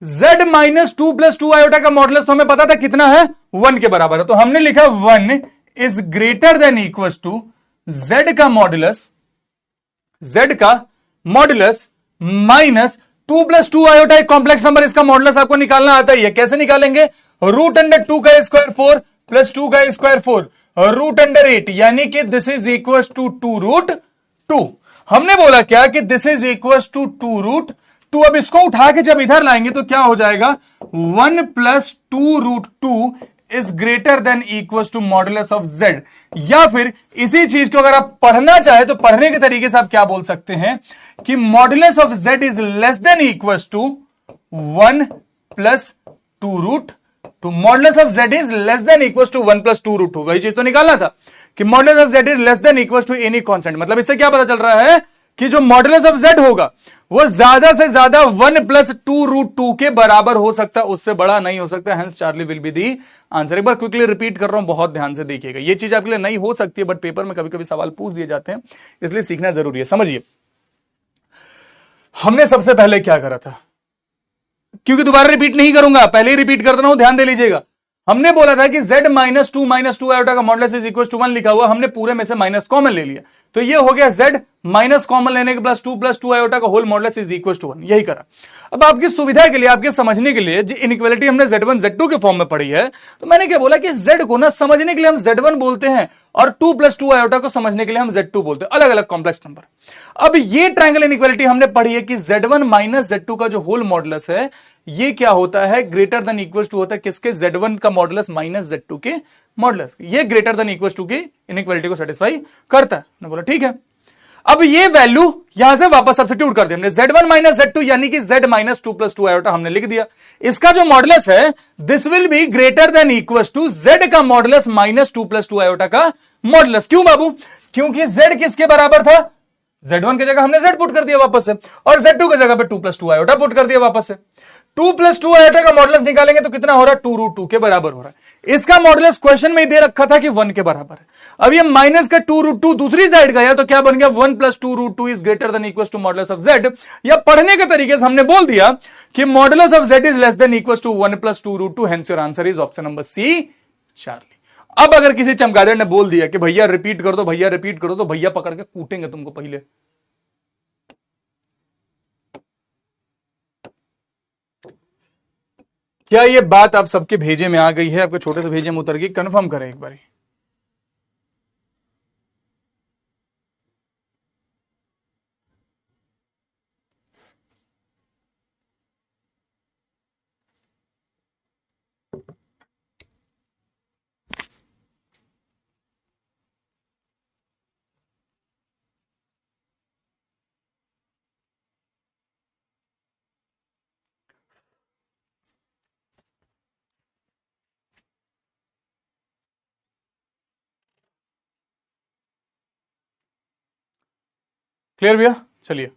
z माइनस 2 प्लस 2 आयोटा का मॉडुलस तो हमें पता था कितना है, 1 के बराबर है। तो हमने लिखा 1 is greater than equal to z का मॉडुलस माइनस 2 प्लस 2 आयोटा एक कॉम्प्लेक्स नंबर, इसका मॉडुलस आपको निकालना आता ही है। कैसे निकालेंगे, रूट अंडर 2 का स्क्वायर 4 प्लस 2 का स्क्वायर 4 रूट अंडर 8 यानी कि this is equal to 2 root 2। हमने बोला क्या कि this is equal to 2 root 2। अब इसको उठा के जब इधर लाएंगे तो क्या हो जाएगा, 1 plus 2 root 2 is greater than equal to modulus of z। या फिर इसी चीज को अगर आप पढ़ना चाहे तो पढ़ने के तरीके से आप क्या बोल सकते हैं कि modulus of z is less than equal to 1 plus 2 root 2। Modulus of z is less than equal to 1 plus 2 root 2। वही चीज तो निकालना था कि modulus of z is less than equal to any constant. मतलब इससे क्या पता चल रहा है कि जो मॉडुलस ऑफ z होगा वो ज्यादा से ज्यादा 1 प्लस 2 रूट 2 के बराबर हो सकता है, उससे बड़ा नहीं हो सकता। Hence Charlie will be the answer. एक बार क्विकली रिपीट कर रहा हूं, बहुत ध्यान से देखिएगा। ये चीज आपके लिए नहीं हो सकती है बट पेपर में कभी कभी सवाल पूछ दिए जाते हैं, इसलिए सीखना जरूरी है। समझिए हमने सबसे पहले क्या करा था, क्योंकि दोबारा रिपीट नहीं करूंगा, पहले ही रिपीट कर रहा हूं, ध्यान दे लीजिएगा। हमने बोला था कि z माइनस 2 आयोटा का मॉडुलस इज इक्वल टू 1 लिखा हुआ, हमने पूरे में से माइनस कॉमन ले लिया। तो ये हो गया z माइनस कॉमन लेने के प्लस टू आयोटा का whole modulus is equal to 1, यही करा। अब आपकी सुविधा के लिए, आपके समझने के लिए, जो इनइक्वालिटी हमने z1 z2 के फॉर्म में पढ़ी है, तो मैंने क्या बोला कि z को ना समझने के लिए हम z1 बोलते हैं और 2 + 2 आयोटा को समझने के लिए हम z2 बोलते हैं, अलग अलग कॉम्प्लेक्स नंबर। अब ये ट्रायंगल इनइक्वालिटी हमने पढ़ी है कि z1 माइनस z2 का जो होल मॉडुलस है ये क्या होता है, ग्रेटर देन इक्वल टू होता है किसके, z1 का मॉडुलस माइनस z2 के मॉडुलस। ये ग्रेटर देन इक्वल टू की इनइक्वालिटी को सेटिस्फाई करता है। मैं बोला ठीक है। अब ये वैल्यू यहां से वापस सब्स्टिट्यूट कर दिया हमने, z1 माइनस z2 यानी कि z माइनस 2 + 2 आयोटा हमने लिख दिया। इसका जो मॉडुलस है this will be greater than equal to z का मॉडुलस माइनस 2 + 2 आयोटा का मॉडुलस। क्यों बाबू? क्योंकि z किसके बराबर था, z1 की जगह हमने z पुट कर दिया वापस से, और z2 की जगह पे 2 + 2 आयोटा पुट कर दिया वापस से। 2 + 2 आयोटा का मॉडुलस निकालेंगे तो कितना हो रहा है, 2√2 के बराबर हो रहा है। इसका मॉडुलस क्वेश्चन में ही दे रखा था कि 1 के बराबर है। अब ये माइनस का 2√2 दूसरी साइड गया तो क्या बन गया, 1 + 2√2 is greater than equal to modulus of z। या पढ़ने के तरीके से हमने बोल दिया कि modulus of z is less than equal to 1 + 2√2, hence your answer is option number c, शार्ली। अब अगर किसी चमगादड़ ने बोल दिया कि भैया रिपीट कर दो, भैया रिपीट कर दो, तो भैया पकड़ के कूटेंगे तुमको पहले। क्या ये बात आप सबके भेजे में आ गई है, आपके छोटे से भेजे में उतर गई? कंफर्म करें एक बार। क्लियर भैया? चलिए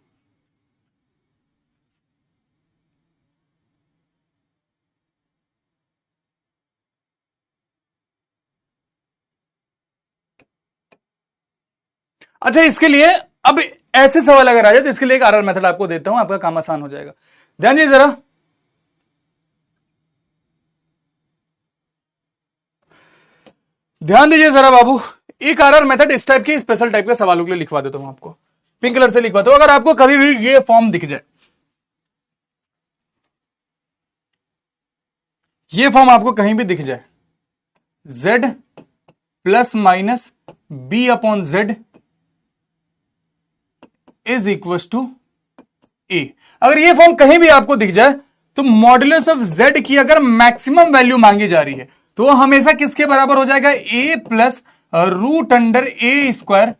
अच्छा, इसके लिए अब ऐसे सवाल अगर आ जाए तो इसके लिए एक आरआर मेथड आपको देता हूं, आपका काम आसान हो जाएगा। ध्यान दीजिए जरा, ध्यान दीजिए जरा बाबू। एक आरआर मेथड इस टाइप के स्पेशल टाइप के सवालों के लिए लिखवा देता हूं आपको, पिंक कलर से लिखवाता हूं। अगर आपको कभी भी ये फॉर्म दिख जाए, ये फॉर्म आपको कहीं भी दिख जाए, z plus minus b upon z is equal to a, अगर ये फॉर्म कहीं भी आपको दिख जाए तो मॉडुलस ऑफ z की अगर मैक्सिमम वैल्यू मांगी जा रही है तो हमेशा किसके बराबर हो जाएगा, a plus √a²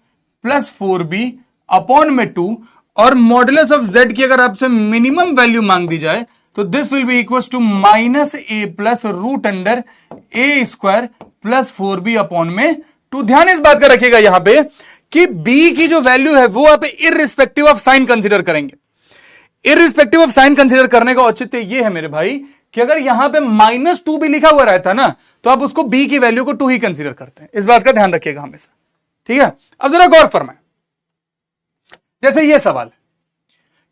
plus 4b upon में 2, और मॉडुलस ऑफ z की अगर आपसे मिनिमम वैल्यू मांग दी जाए तो this will be equal to -a plus √a² plus 4b upon में 2। ध्यान इस बात का रखिएगा यहां पे कि b की जो वैल्यू है वो आप इररिस्पेक्टिव ऑफ साइन कंसीडर करेंगे। इररिस्पेक्टिव ऑफ साइन कंसीडर करने का औचित्य ये है मेरे भाई कि अगर यहां पे -2 भी लिखा हुआ रहता ना तो आप उसको b की वैल्यू को 2 ही कंसीडर करते हैं। इस बात का ध्यान रखिएगा हमेशा, ठीक है। अब जरा गौर फरमाएं, जैसे ये सवाल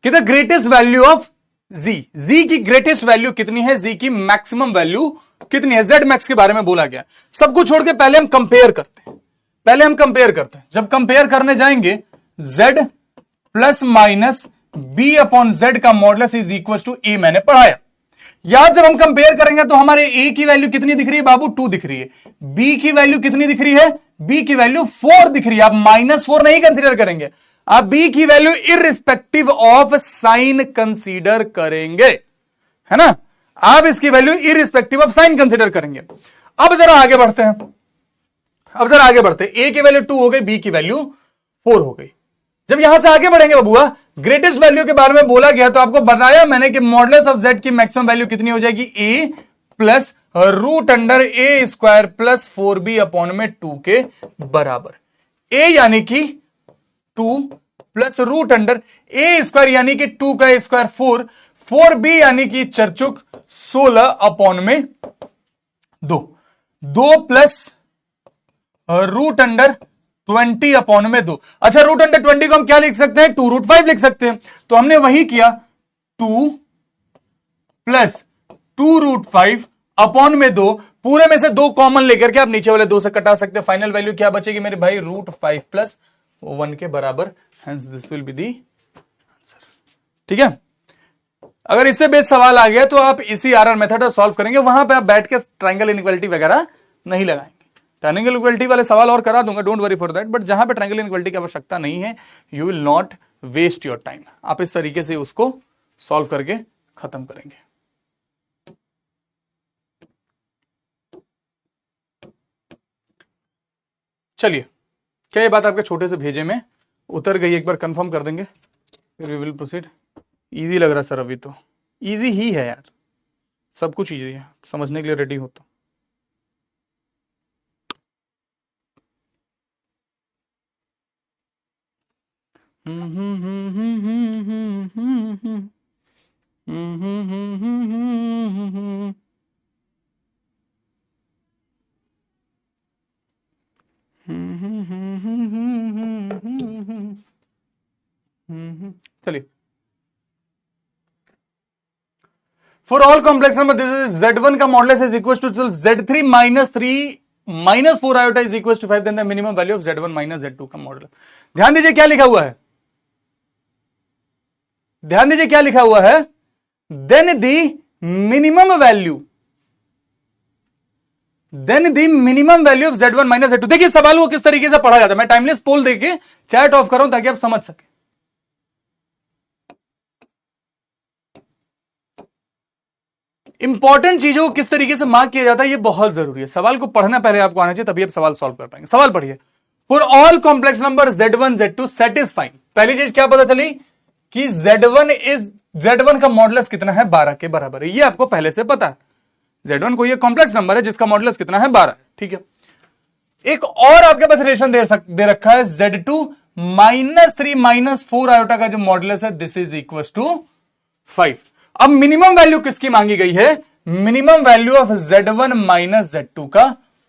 कि the greatest value of z की ग्रेटेस्ट वैल्यू कितनी है, z की मैक्सिमम वैल्यू कितनी है, z मैक्स के बारे में बोला गया। सब कुछ छोड़ के पहले हम कंपेयर करते हैं, पहले हम कंपेयर करते हैं। जब कंपेयर करने जाएंगे z plus minus b upon z का modulus is equal to a, मैंने पढ़ाया। यहां जब हम कंपेयर करेंगे तो हमारे a की वैल्यू कितनी दिख रही है बाबू, 2 दिख रही है। b की वैल्यू कितनी दिख रही है, b की वैल्यू 4 दिख रही है। आप -4 नहीं कंसीडर करेंगे, आप b की value irrespective of sine consider करेंगे, है ना। आप इसकी value irrespective of sine consider करेंगे। अब जरा आगे बढ़ते हैं, अब जरा आगे बढ़ते हैं। a की वैल्यू 2 हो गई, b की वैल्यू 4 हो गई। जब यहां से आगे बढ़ेंगे बबुआ, ग्रेटेस्ट वैल्यू के बारे में बोला गया तो आपको बताया मैंने कि मॉडुलस ऑफ z की मैक्सिमम वैल्यू कितनी हो जाएगी, a plus √a² plus 4b upon में 2 के बराबर। a यानी कि 2 प्लस √a² यानी कि 2 का स्क्वायर 4, 4b यानी कि चरचुक 16 अपॉन में 2, 2 प्लस √20 अपॉन में 2। अच्छा, √20 को हम क्या लिख सकते हैं, 2√5 लिख सकते हैं। तो हमने वही किया, 2 प्लस 2√5 अपॉन में 2, पूरे में से 2 कॉमन लेकर के आप नीचे वाले 2 से कटा सकते हैं। फाइनल वैल्यू क्या बचेगी मेरे भाई, √5 प्लस वो 1 के बराबर, hence this will be the answer. ठीक है, अगर इससे बेस सवाल आ गया तो आप इसी आरआर मेथड सॉल्व करेंगे, वहां पे आप बैठ के ट्रायंगल इनइक्वालिटी वगैरह नहीं लगाएंगे। ट्रायंगल इनइक्वालिटी वाले सवाल और करा दूंगा, don't worry for that, but जहां पे ट्रायंगल इनइक्वालिटी की आवश्यकता नहीं है, you will not waste your time. आप इस तरीके से उसको सॉल्व करके खत्म करेंगे। चलिए, क्या ये बात आपके छोटे से भेजे में उतर गई? एक बार कंफर्म कर देंगे, फिर वी विल प्रोसीड। इजी लग रहा सर? अभी तो इजी ही है यार, सब कुछ इजी है, समझने के लिए रेडी हो तो। चलिए, for all complex number this is Z1 का modulus is equal to Z3 minus 3 minus 4 iota is equal to 5, then the minimum value of Z1 minus Z2 का मॉडुलस। ध्यान दीजिए क्या लिखा हुआ है, ध्यान दीजिए क्या लिखा हुआ है, then the minimum value, then the minimum value of Z1 minus Z2। देखिए सवाल को किस तरीके से पढ़ा जाता है, मैं टाइमलेस पोल देके चैट ऑफ कर रहा हूं ताकि आप समझ सके। इंपॉर्टेंट चीजों को किस तरीके से मार्क किया जाता है ये बहुत जरूरी है। सवाल को पढ़ना पहले आपको आना चाहिए, तभी आप सवाल सॉल्व कर पाएंगे। सवाल पढ़िए, for all complex number Z1 Z2 satisfying. पहली चीज क्या पता चली कि Z1 का मॉडुलस कितना है, 12 के बराबर है, ये आपको पहले से पता है। Z1 कोई कॉम्प्लेक्स नंबर है जिसका मॉडुलस कितना है, 12 है। ठीक है, एक और आपके पास रिलेशन दे रखा है, Z2 माइनस 3 माइनस 4 आयोटा का जो मॉडुलस है, दिस इज इक्वल टू 5। अब मिनिमम वैल्यू किसकी मांगी गई है, minimum value of Z1 minus Z2 का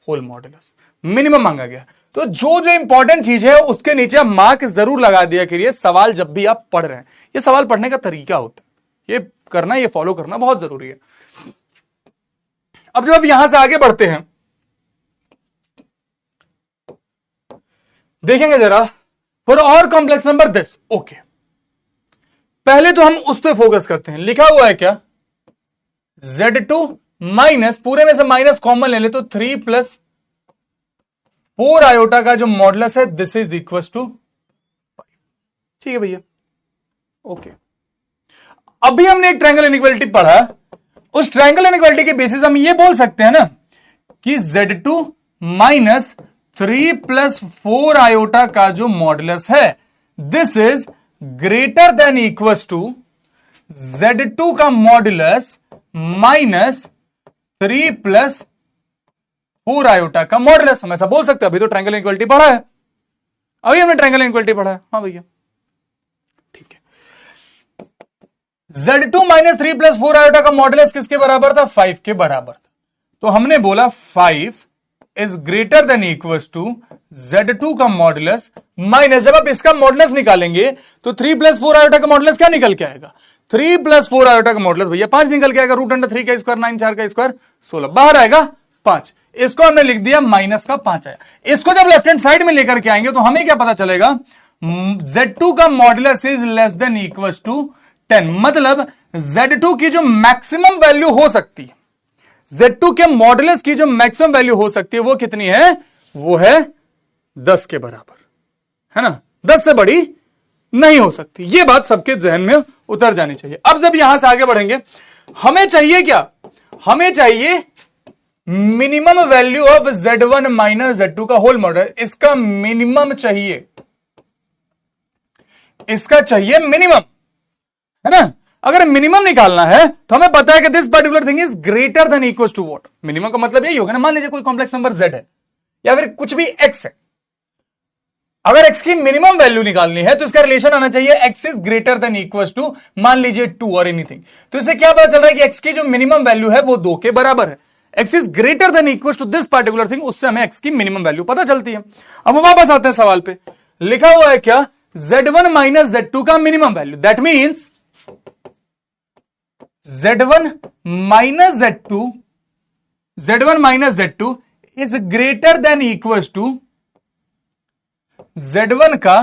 होल मॉडुलस मिनिमम मांगा गया। तो जो जो इंपॉर्टेंट चीज है उसके नीचे आप मार्क जरूर लगा दिया करिए, सवाल जब भी आप पढ़ रहे हैं। ये सवाल पढ़ने का तरीका होता है, ये करना, ये फॉलो करना बहुत जरूरी है। अब जब आप यहां से आगे बढ़ते हैं, देखेंगे जरा, फॉर और कॉम्प्लेक्स नंबर दिस, ओके, पहले तो हम उस पर फोकस करते हैं। लिखा हुआ है क्या, Z2 माइनस, पूरे में से माइनस कॉमन ले ले तो 3 प्लस 4 आयोटा का जो मॉडुलस है, दिस इज इक्वल टू 5। ठीक है भैया, ओके। अभी हमने एक ट्रायंगल इनइक्वालिटी पढ़ा, उस ट्रायंगल इनइक्वालिटी के बेसिस हम ये बोल सकते हैं ना कि Z2 माइनस 3 प्लस 4 आयोटा का जो मॉडुलस है, this is greater than equals to Z2 का मॉडुलस माइनस 3 प्लस 4 आयोटा का मॉडुलस। हम ऐसा बोल सकते हैं, अभी तो ट्रायंगल इनइक्वालिटी पढ़ा है, अभी हमने ट्रायंगल इनइक्वालिटी पढ़ा है। हाँ भैया, ठीक है। Z2 माइनस 3 प्लस 4 आयोटा का मॉडुलस किसके बराबर था, 5 के बराबर था। तो हमने बोला 5 is greater than equals to Z2 का मॉडुलस माइनस, जब आप इसका मॉडुलस निकालेंगे तो 3 प्लस 4 आयोटा का मॉडुलस क्या निकल के आएगा, 3 प्लस 4 आयोटा का मॉडुलस भैया 5 निकल के आएगा। रूट अंडर 3 का स्क्वायर 9, 4 का स्क्वायर 16, बाहर आएगा 5। इसको हमने लिख दिया माइनस का 5 आया। इसको जब लेफ्ट हैंड साइड में लेकर के आएंगे तो हमें क्या पता चलेगा, Z2 का modulus is less than equal to 10। मतलब Z2 की जो मैक्सिमम वैल्यू हो सकती है, Z2 के मॉडुलस की जो मैक्सिमम वैल्यू हो सकती है वो कितनी है, वो है 10 के बराबर, है ना। 10 से बड़ी नहीं हो सकती, ये बात सबके जहन में उतर जानी चाहिए। अब जब यहां से आगे बढ़ेंगे, हमें चाहिए क्या, हमें चाहिए minimum value of Z1 minus Z2 का होल मॉडुलस। इसका मिनिमम चाहिए, इसका चाहिए मिनिमम, है ना। अगर मिनिमम निकालना है तो हमें पता है कि this particular thing is greater than equal to what, minimum का मतलब यही होगा ना। मान लीजिए कोई कॉम्प्लेक्स नंबर Z है या फिर कुछ भी X है, अगर X की मिनिमम वैल्यू निकालनी है तो इसका रिलेशन आना चाहिए X is greater than equal to, मान लीजिए 2 और एनीथिंग। तो इससे क्या पता चल रहा है कि X की जो मिनिमम वैल्यू है वो 2 के बराबर है। X is greater than equal to this particular thing, उससे हमें X की मिनिमम वैल्यू पता चलती है। अब वापस आते हैं सवाल पे, लिखा हुआ है क्या, Z1 माइनस Z2 का minimum value, that means Z1 minus Z2 is greater than equal to Z1 का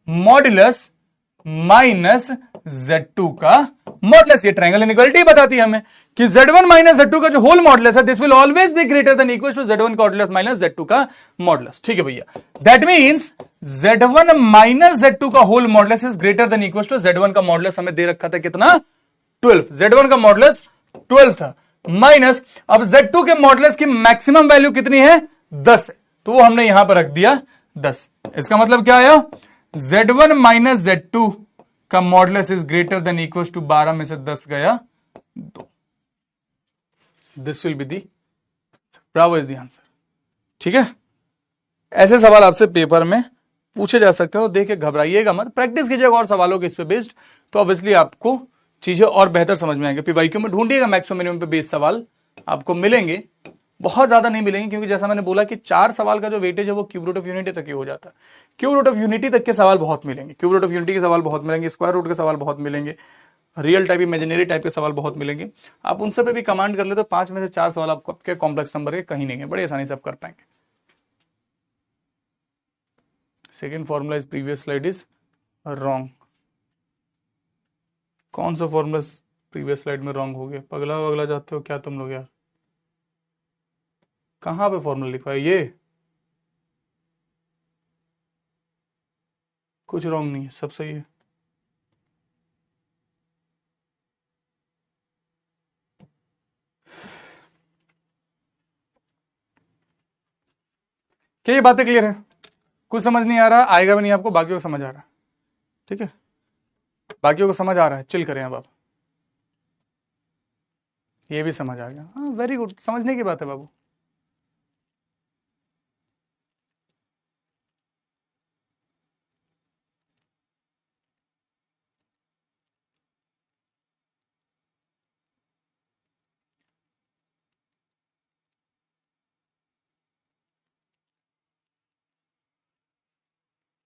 मॉड्यूलस माइनस Z2 का मॉडुलस। ये ट्रायंगल इनइक्वालिटी बताती है हमें कि Z1 माइनस Z2 का जो होल मॉडुलस है, this will always be greater than equal to Z1 का मॉडुलस माइनस Z2 का मॉडुलस। ठीक है भैया, that means Z1 minus Z2 का whole modulus is greater than equal to Z1 का मॉडुलस हमें दे रखा था कितना, 12। Z1 का मॉडुलस 12 था, माइनस अब Z2 के मॉडुलस की मैक्सिमम वैल्यू कितनी है, 10 है, तो वो हमने यहां पर रख दिया 10। इसका मतलब क्या आया, Z1 माइनस Z2 का modulus is greater than equal to 12 में से 10 गया 2। This will be the bravo is the answer. ठीक है, ऐसे सवाल आपसे पेपर में पूछे जा सकते हो, देख के घबराइएगा मत, प्रैक्टिस कीजिएगा और सवालों के इस पे बेस्ड, तो ऑब्वियसली आपको चीजें और बेहतर समझ में आएंगे। पीवाईक्यू में ढूंढिएगा मैक्सिमम मिनिमम पे बेस्ड सवाल आपको मिलेंगे, बहुत ज्यादा नहीं मिलेंगे, क्योंकि जैसा मैंने बोला कि 4 सवाल का जो वेटेज है वो क्यूब रूट ऑफ यूनिटी तक ही हो जाता है। क्यूब रूट ऑफ यूनिटी तक के सवाल बहुत मिलेंगे, क्यूब रूट ऑफ यूनिटी के सवाल बहुत मिलेंगे, स्क्वायर रूट के सवाल बहुत मिलेंगे, रियल टाइप इमेजिनरी टाइप के सवाल बहुत मिलेंगे। आप उन सब पे भी कमांड कर ले तो 5 में से 4 सवाल आपके कॉम्प्लेक्स नंबर के कहीं नहीं है, बड़े आसानी से आप कर पाएंगे। Second formula is previous slide is wrong. कौन सा फॉर्मूला प्रीवियस स्लाइड में रॉन्ग हो गया, पगला वगला जाते हो क्या तुम लोग यार, कहां पे फॉर्मूला लिखा है, ये कुछ रॉन्ग नहीं है, सब सही है। क्या ये बातें क्लियर है, कुछ समझ नहीं आ रहा, आएगा भी नहीं आपको, बाकियों को समझ आ रहा है, ठीक है, बाकियों को समझ आ रहा है, चिल करें अब आप, ये भी समझ आ गया, हाँ वेरी गुड, समझने की बात है बाबू।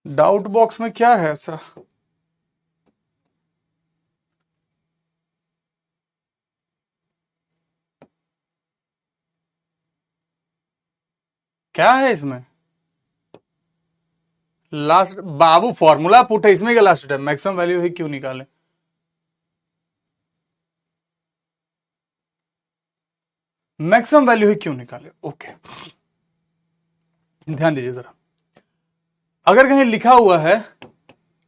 डाउट बॉक्स में क्या है ऐसा, क्या है इसमें, लास्ट बाबू फॉर्मूला पुट है इसमें, क्या लास्ट है, मैक्सिमम वैल्यू है क्यों निकाले, मैक्सिमम वैल्यू है क्यों निकाले, ओके ध्यान दीजिए जरा। अगर कहीं लिखा हुआ है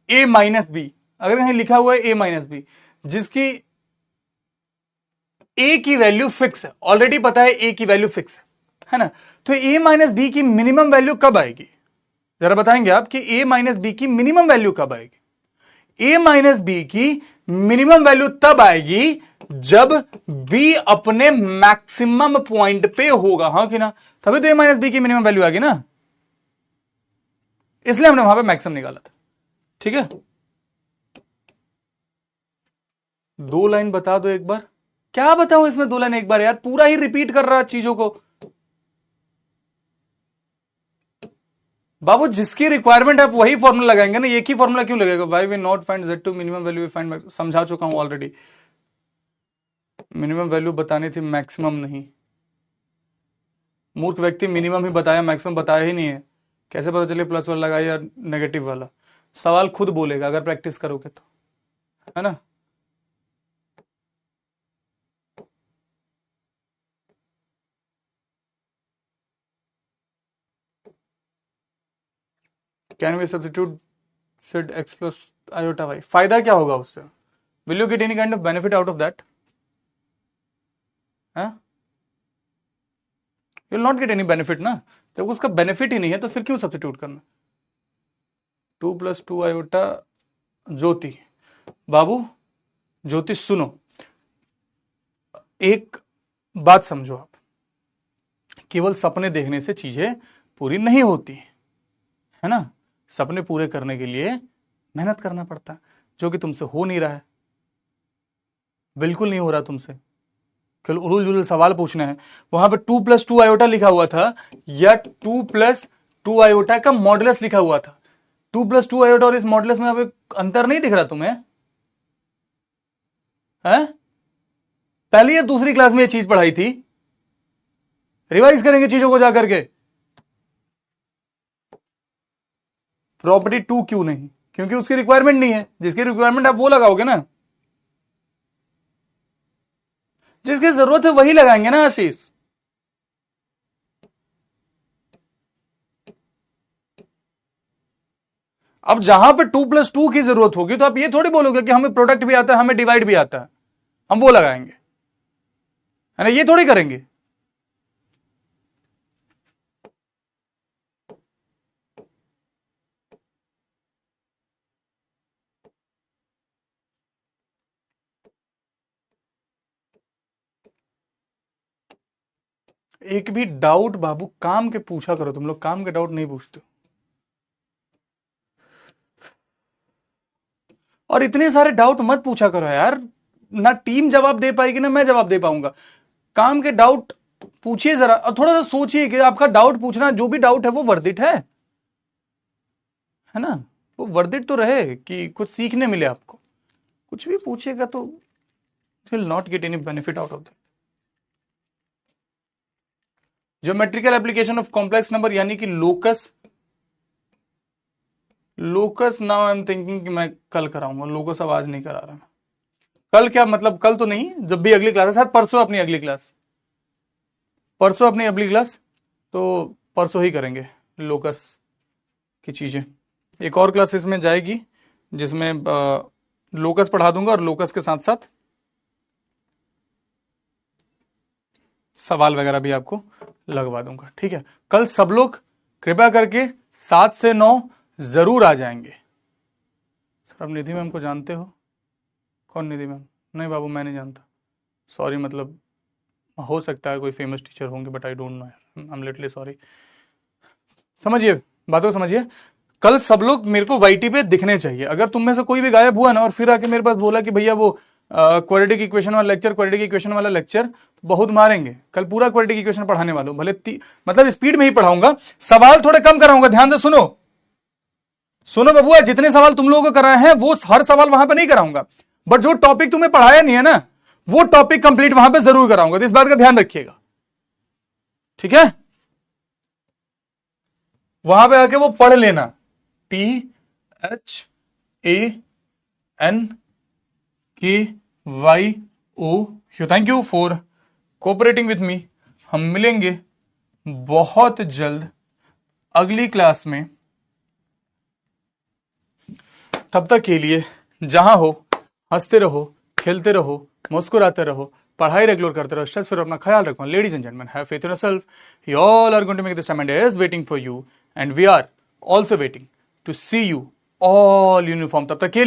a माइनस बी, अगर कहीं लिखा हुआ है a माइनस बी जिसकी a की वैल्यू फिक्स है, ऑलरेडी पता है a की वैल्यू फिक्स है ना, तो a माइनस बी की मिनिमम वैल्यू कब आएगी, जरा बताएंगे आप कि a माइनस बी की मिनिमम वैल्यू कब आएगी। a माइनस बी की मिनिमम वैल्यू तब आएगी जब b अपने मैक्सिमम पॉइंट पे होगा, हाँ कि ना, तभी तो a माइनस बी की मिनिमम वैल्यू आएगी ना, इसलिए हमने वहां पे मैक्सिमम निकाला था। ठीक है, 2 लाइन बता दो एक बार, क्या बताऊं इसमें 2 लाइन एक बार यार, पूरा ही रिपीट कर रहा है चीजों को बाबू, जिसकी रिक्वायरमेंट है आप वही फॉर्मूला लगाएंगे ना, एक ही फॉर्मूला क्यों लगेगा, why we not find Z2 minimum value, we find, समझा चुका हूं ऑलरेडी, मिनिमम वैल्यू बतानी थी मैक्सिमम नहीं, मूर्ख व्यक्ति मिनिमम ही बताया, मैक्सिमम बताया ही नहीं है, कैसे पता चले प्लस वाला लगा या नेगेटिव वाला, सवाल खुद बोलेगा अगर प्रैक्टिस करोगे तो, है ना। Can we substitute said x plus iota y, फायदा क्या होगा उससे, will you get any kind of benefit out of that, you will not get any benefit ना, जब उसका बेनिफिट ही नहीं है तो फिर क्यों सब्स्टिट्यूट करना। 2 + 2 आयोटा, ज्योति बाबू, ज्योति सुनो, एक बात समझो आप, केवल सपने देखने से चीजें पूरी नहीं होती है ना, सपने पूरे करने के लिए मेहनत करना पड़ता है, जो कि तुमसे हो नहीं रहा है, बिल्कुल नहीं हो रहा तुमसे, केवल उलूल जुलूल सवाल पूछना है। वहां पे 2 + 2 आयोटा लिखा हुआ था या 2 + 2 आयोटा का मॉडुलस लिखा हुआ था, 2 + 2 आयोटा और इस मॉडुलस में अब अंतर नहीं दिख रहा तुम्हें, है? पहली या दूसरी क्लास में ये चीज पढ़ाई थी, रिवाइज करेंगे चीजों को जाकर के, प्रॉपर्टी 2 क्यों नहीं? क्योंकि उसकी रिक्वायरमेंट नहीं है। जिसकी रिक्वायरमेंट आप वो लगाओगे ना, जिसकी जरूरत है वही लगाएंगे ना आशीष। अब जहां पे 2+2 की जरूरत होगी तो आप ये थोड़ी बोलोगे कि हमें प्रोडक्ट भी आता है, हमें डिवाइड भी आता है, हम वो लगाएंगे, है ना? ये थोड़ी करेंगे। एक भी डाउट बाबू काम के पूछा करो, तुम लोग काम के डाउट नहीं पूछते। और इतने सारे डाउट मत पूछा करो यार, ना टीम जवाब दे पाएगी ना मैं जवाब दे पाऊंगा। काम के डाउट पूछिए जरा, और थोड़ा सा सोचिए कि आपका डाउट पूछना, जो भी डाउट है वो वर्थ इट है ना? वो वर्थ इट तो रहे कि कुछ सीखने मिले आपको। कुछ भी पूछेगा तो will not get any benefit out of that. Geometrical application of complex number यानी कि locus now I am thinking कि मैं कल कराऊंगा लोकस, अब आज नहीं करा रहा मैं। कल क्या मतलब, कल तो नहीं, जब भी अगली क्लास है, शायद परसों अपनी अगली क्लास, परसों अपनी अगली क्लास, तो परसों ही करेंगे लोकस की चीजें। एक और क्लास इसमें जाएगी जिसमें लोकस पढ़ा दूंगा और लोकस के साथ साथ सवाल वगैरह भी आपको लगवा दूंगा, ठीक है? कल सब लोग कृपया करके 7 से 9 जरूर आ जाएंगे। सर आप निधि मैम को जानते हो? कौन निधि मैम? नहीं बाबू मैं नहीं जानता, सॉरी, मतलब हो सकता है कोई फेमस टीचर होंगे बट आई डोंट नो यार, आई एम लिटरली सॉरी। समझिए बातों को, समझिए। कल सब लोग मेरे को वाईटी पे दिखने चाहिए। अगर तुम में से कोई भी गायब हुआ ना और फिर आके मेरे पास बोला कि भैया वो क्वाड्रेटिक इक्वेशन वाला लेक्चर, तो बहुत मारेंगे। कल पूरा क्वाड्रेटिक इक्वेशन पढ़ाने वाला हूं, भले मतलब स्पीड में ही पढ़ाऊंगा, सवाल थोड़े कम कराऊंगा। ध्यान से सुनो बबुआ, जितने सवाल तुम लोगों को कराए हैं वो हर सवाल वहां पे नहीं कराऊंगा, बट जो टॉपिक तुम्हें पढ़ाया नहीं है ना वो टॉपिक कंप्लीट वहां पे जरूर कराऊंगा। तो इस बात का ध्यान रखिएगा, ठीक है? वहां पे आके वो पढ़ लेना, THANKYO। Thank you for cooperating with me. हम मिलेंगे बहुत जल्द अगली क्लास में। तब तक के लिए जहां हो हंसते रहो, खेलते रहो, मुस्कुराते रहो, पढ़ाई रेगुलर करते रहो, स्ट्रेस फिर अपना ख्याल रखो। Ladies and gentleman, have faith in yourself, you all are going to make this amend is waiting for you and we are also waiting to see you all uniform. तब तक के लिए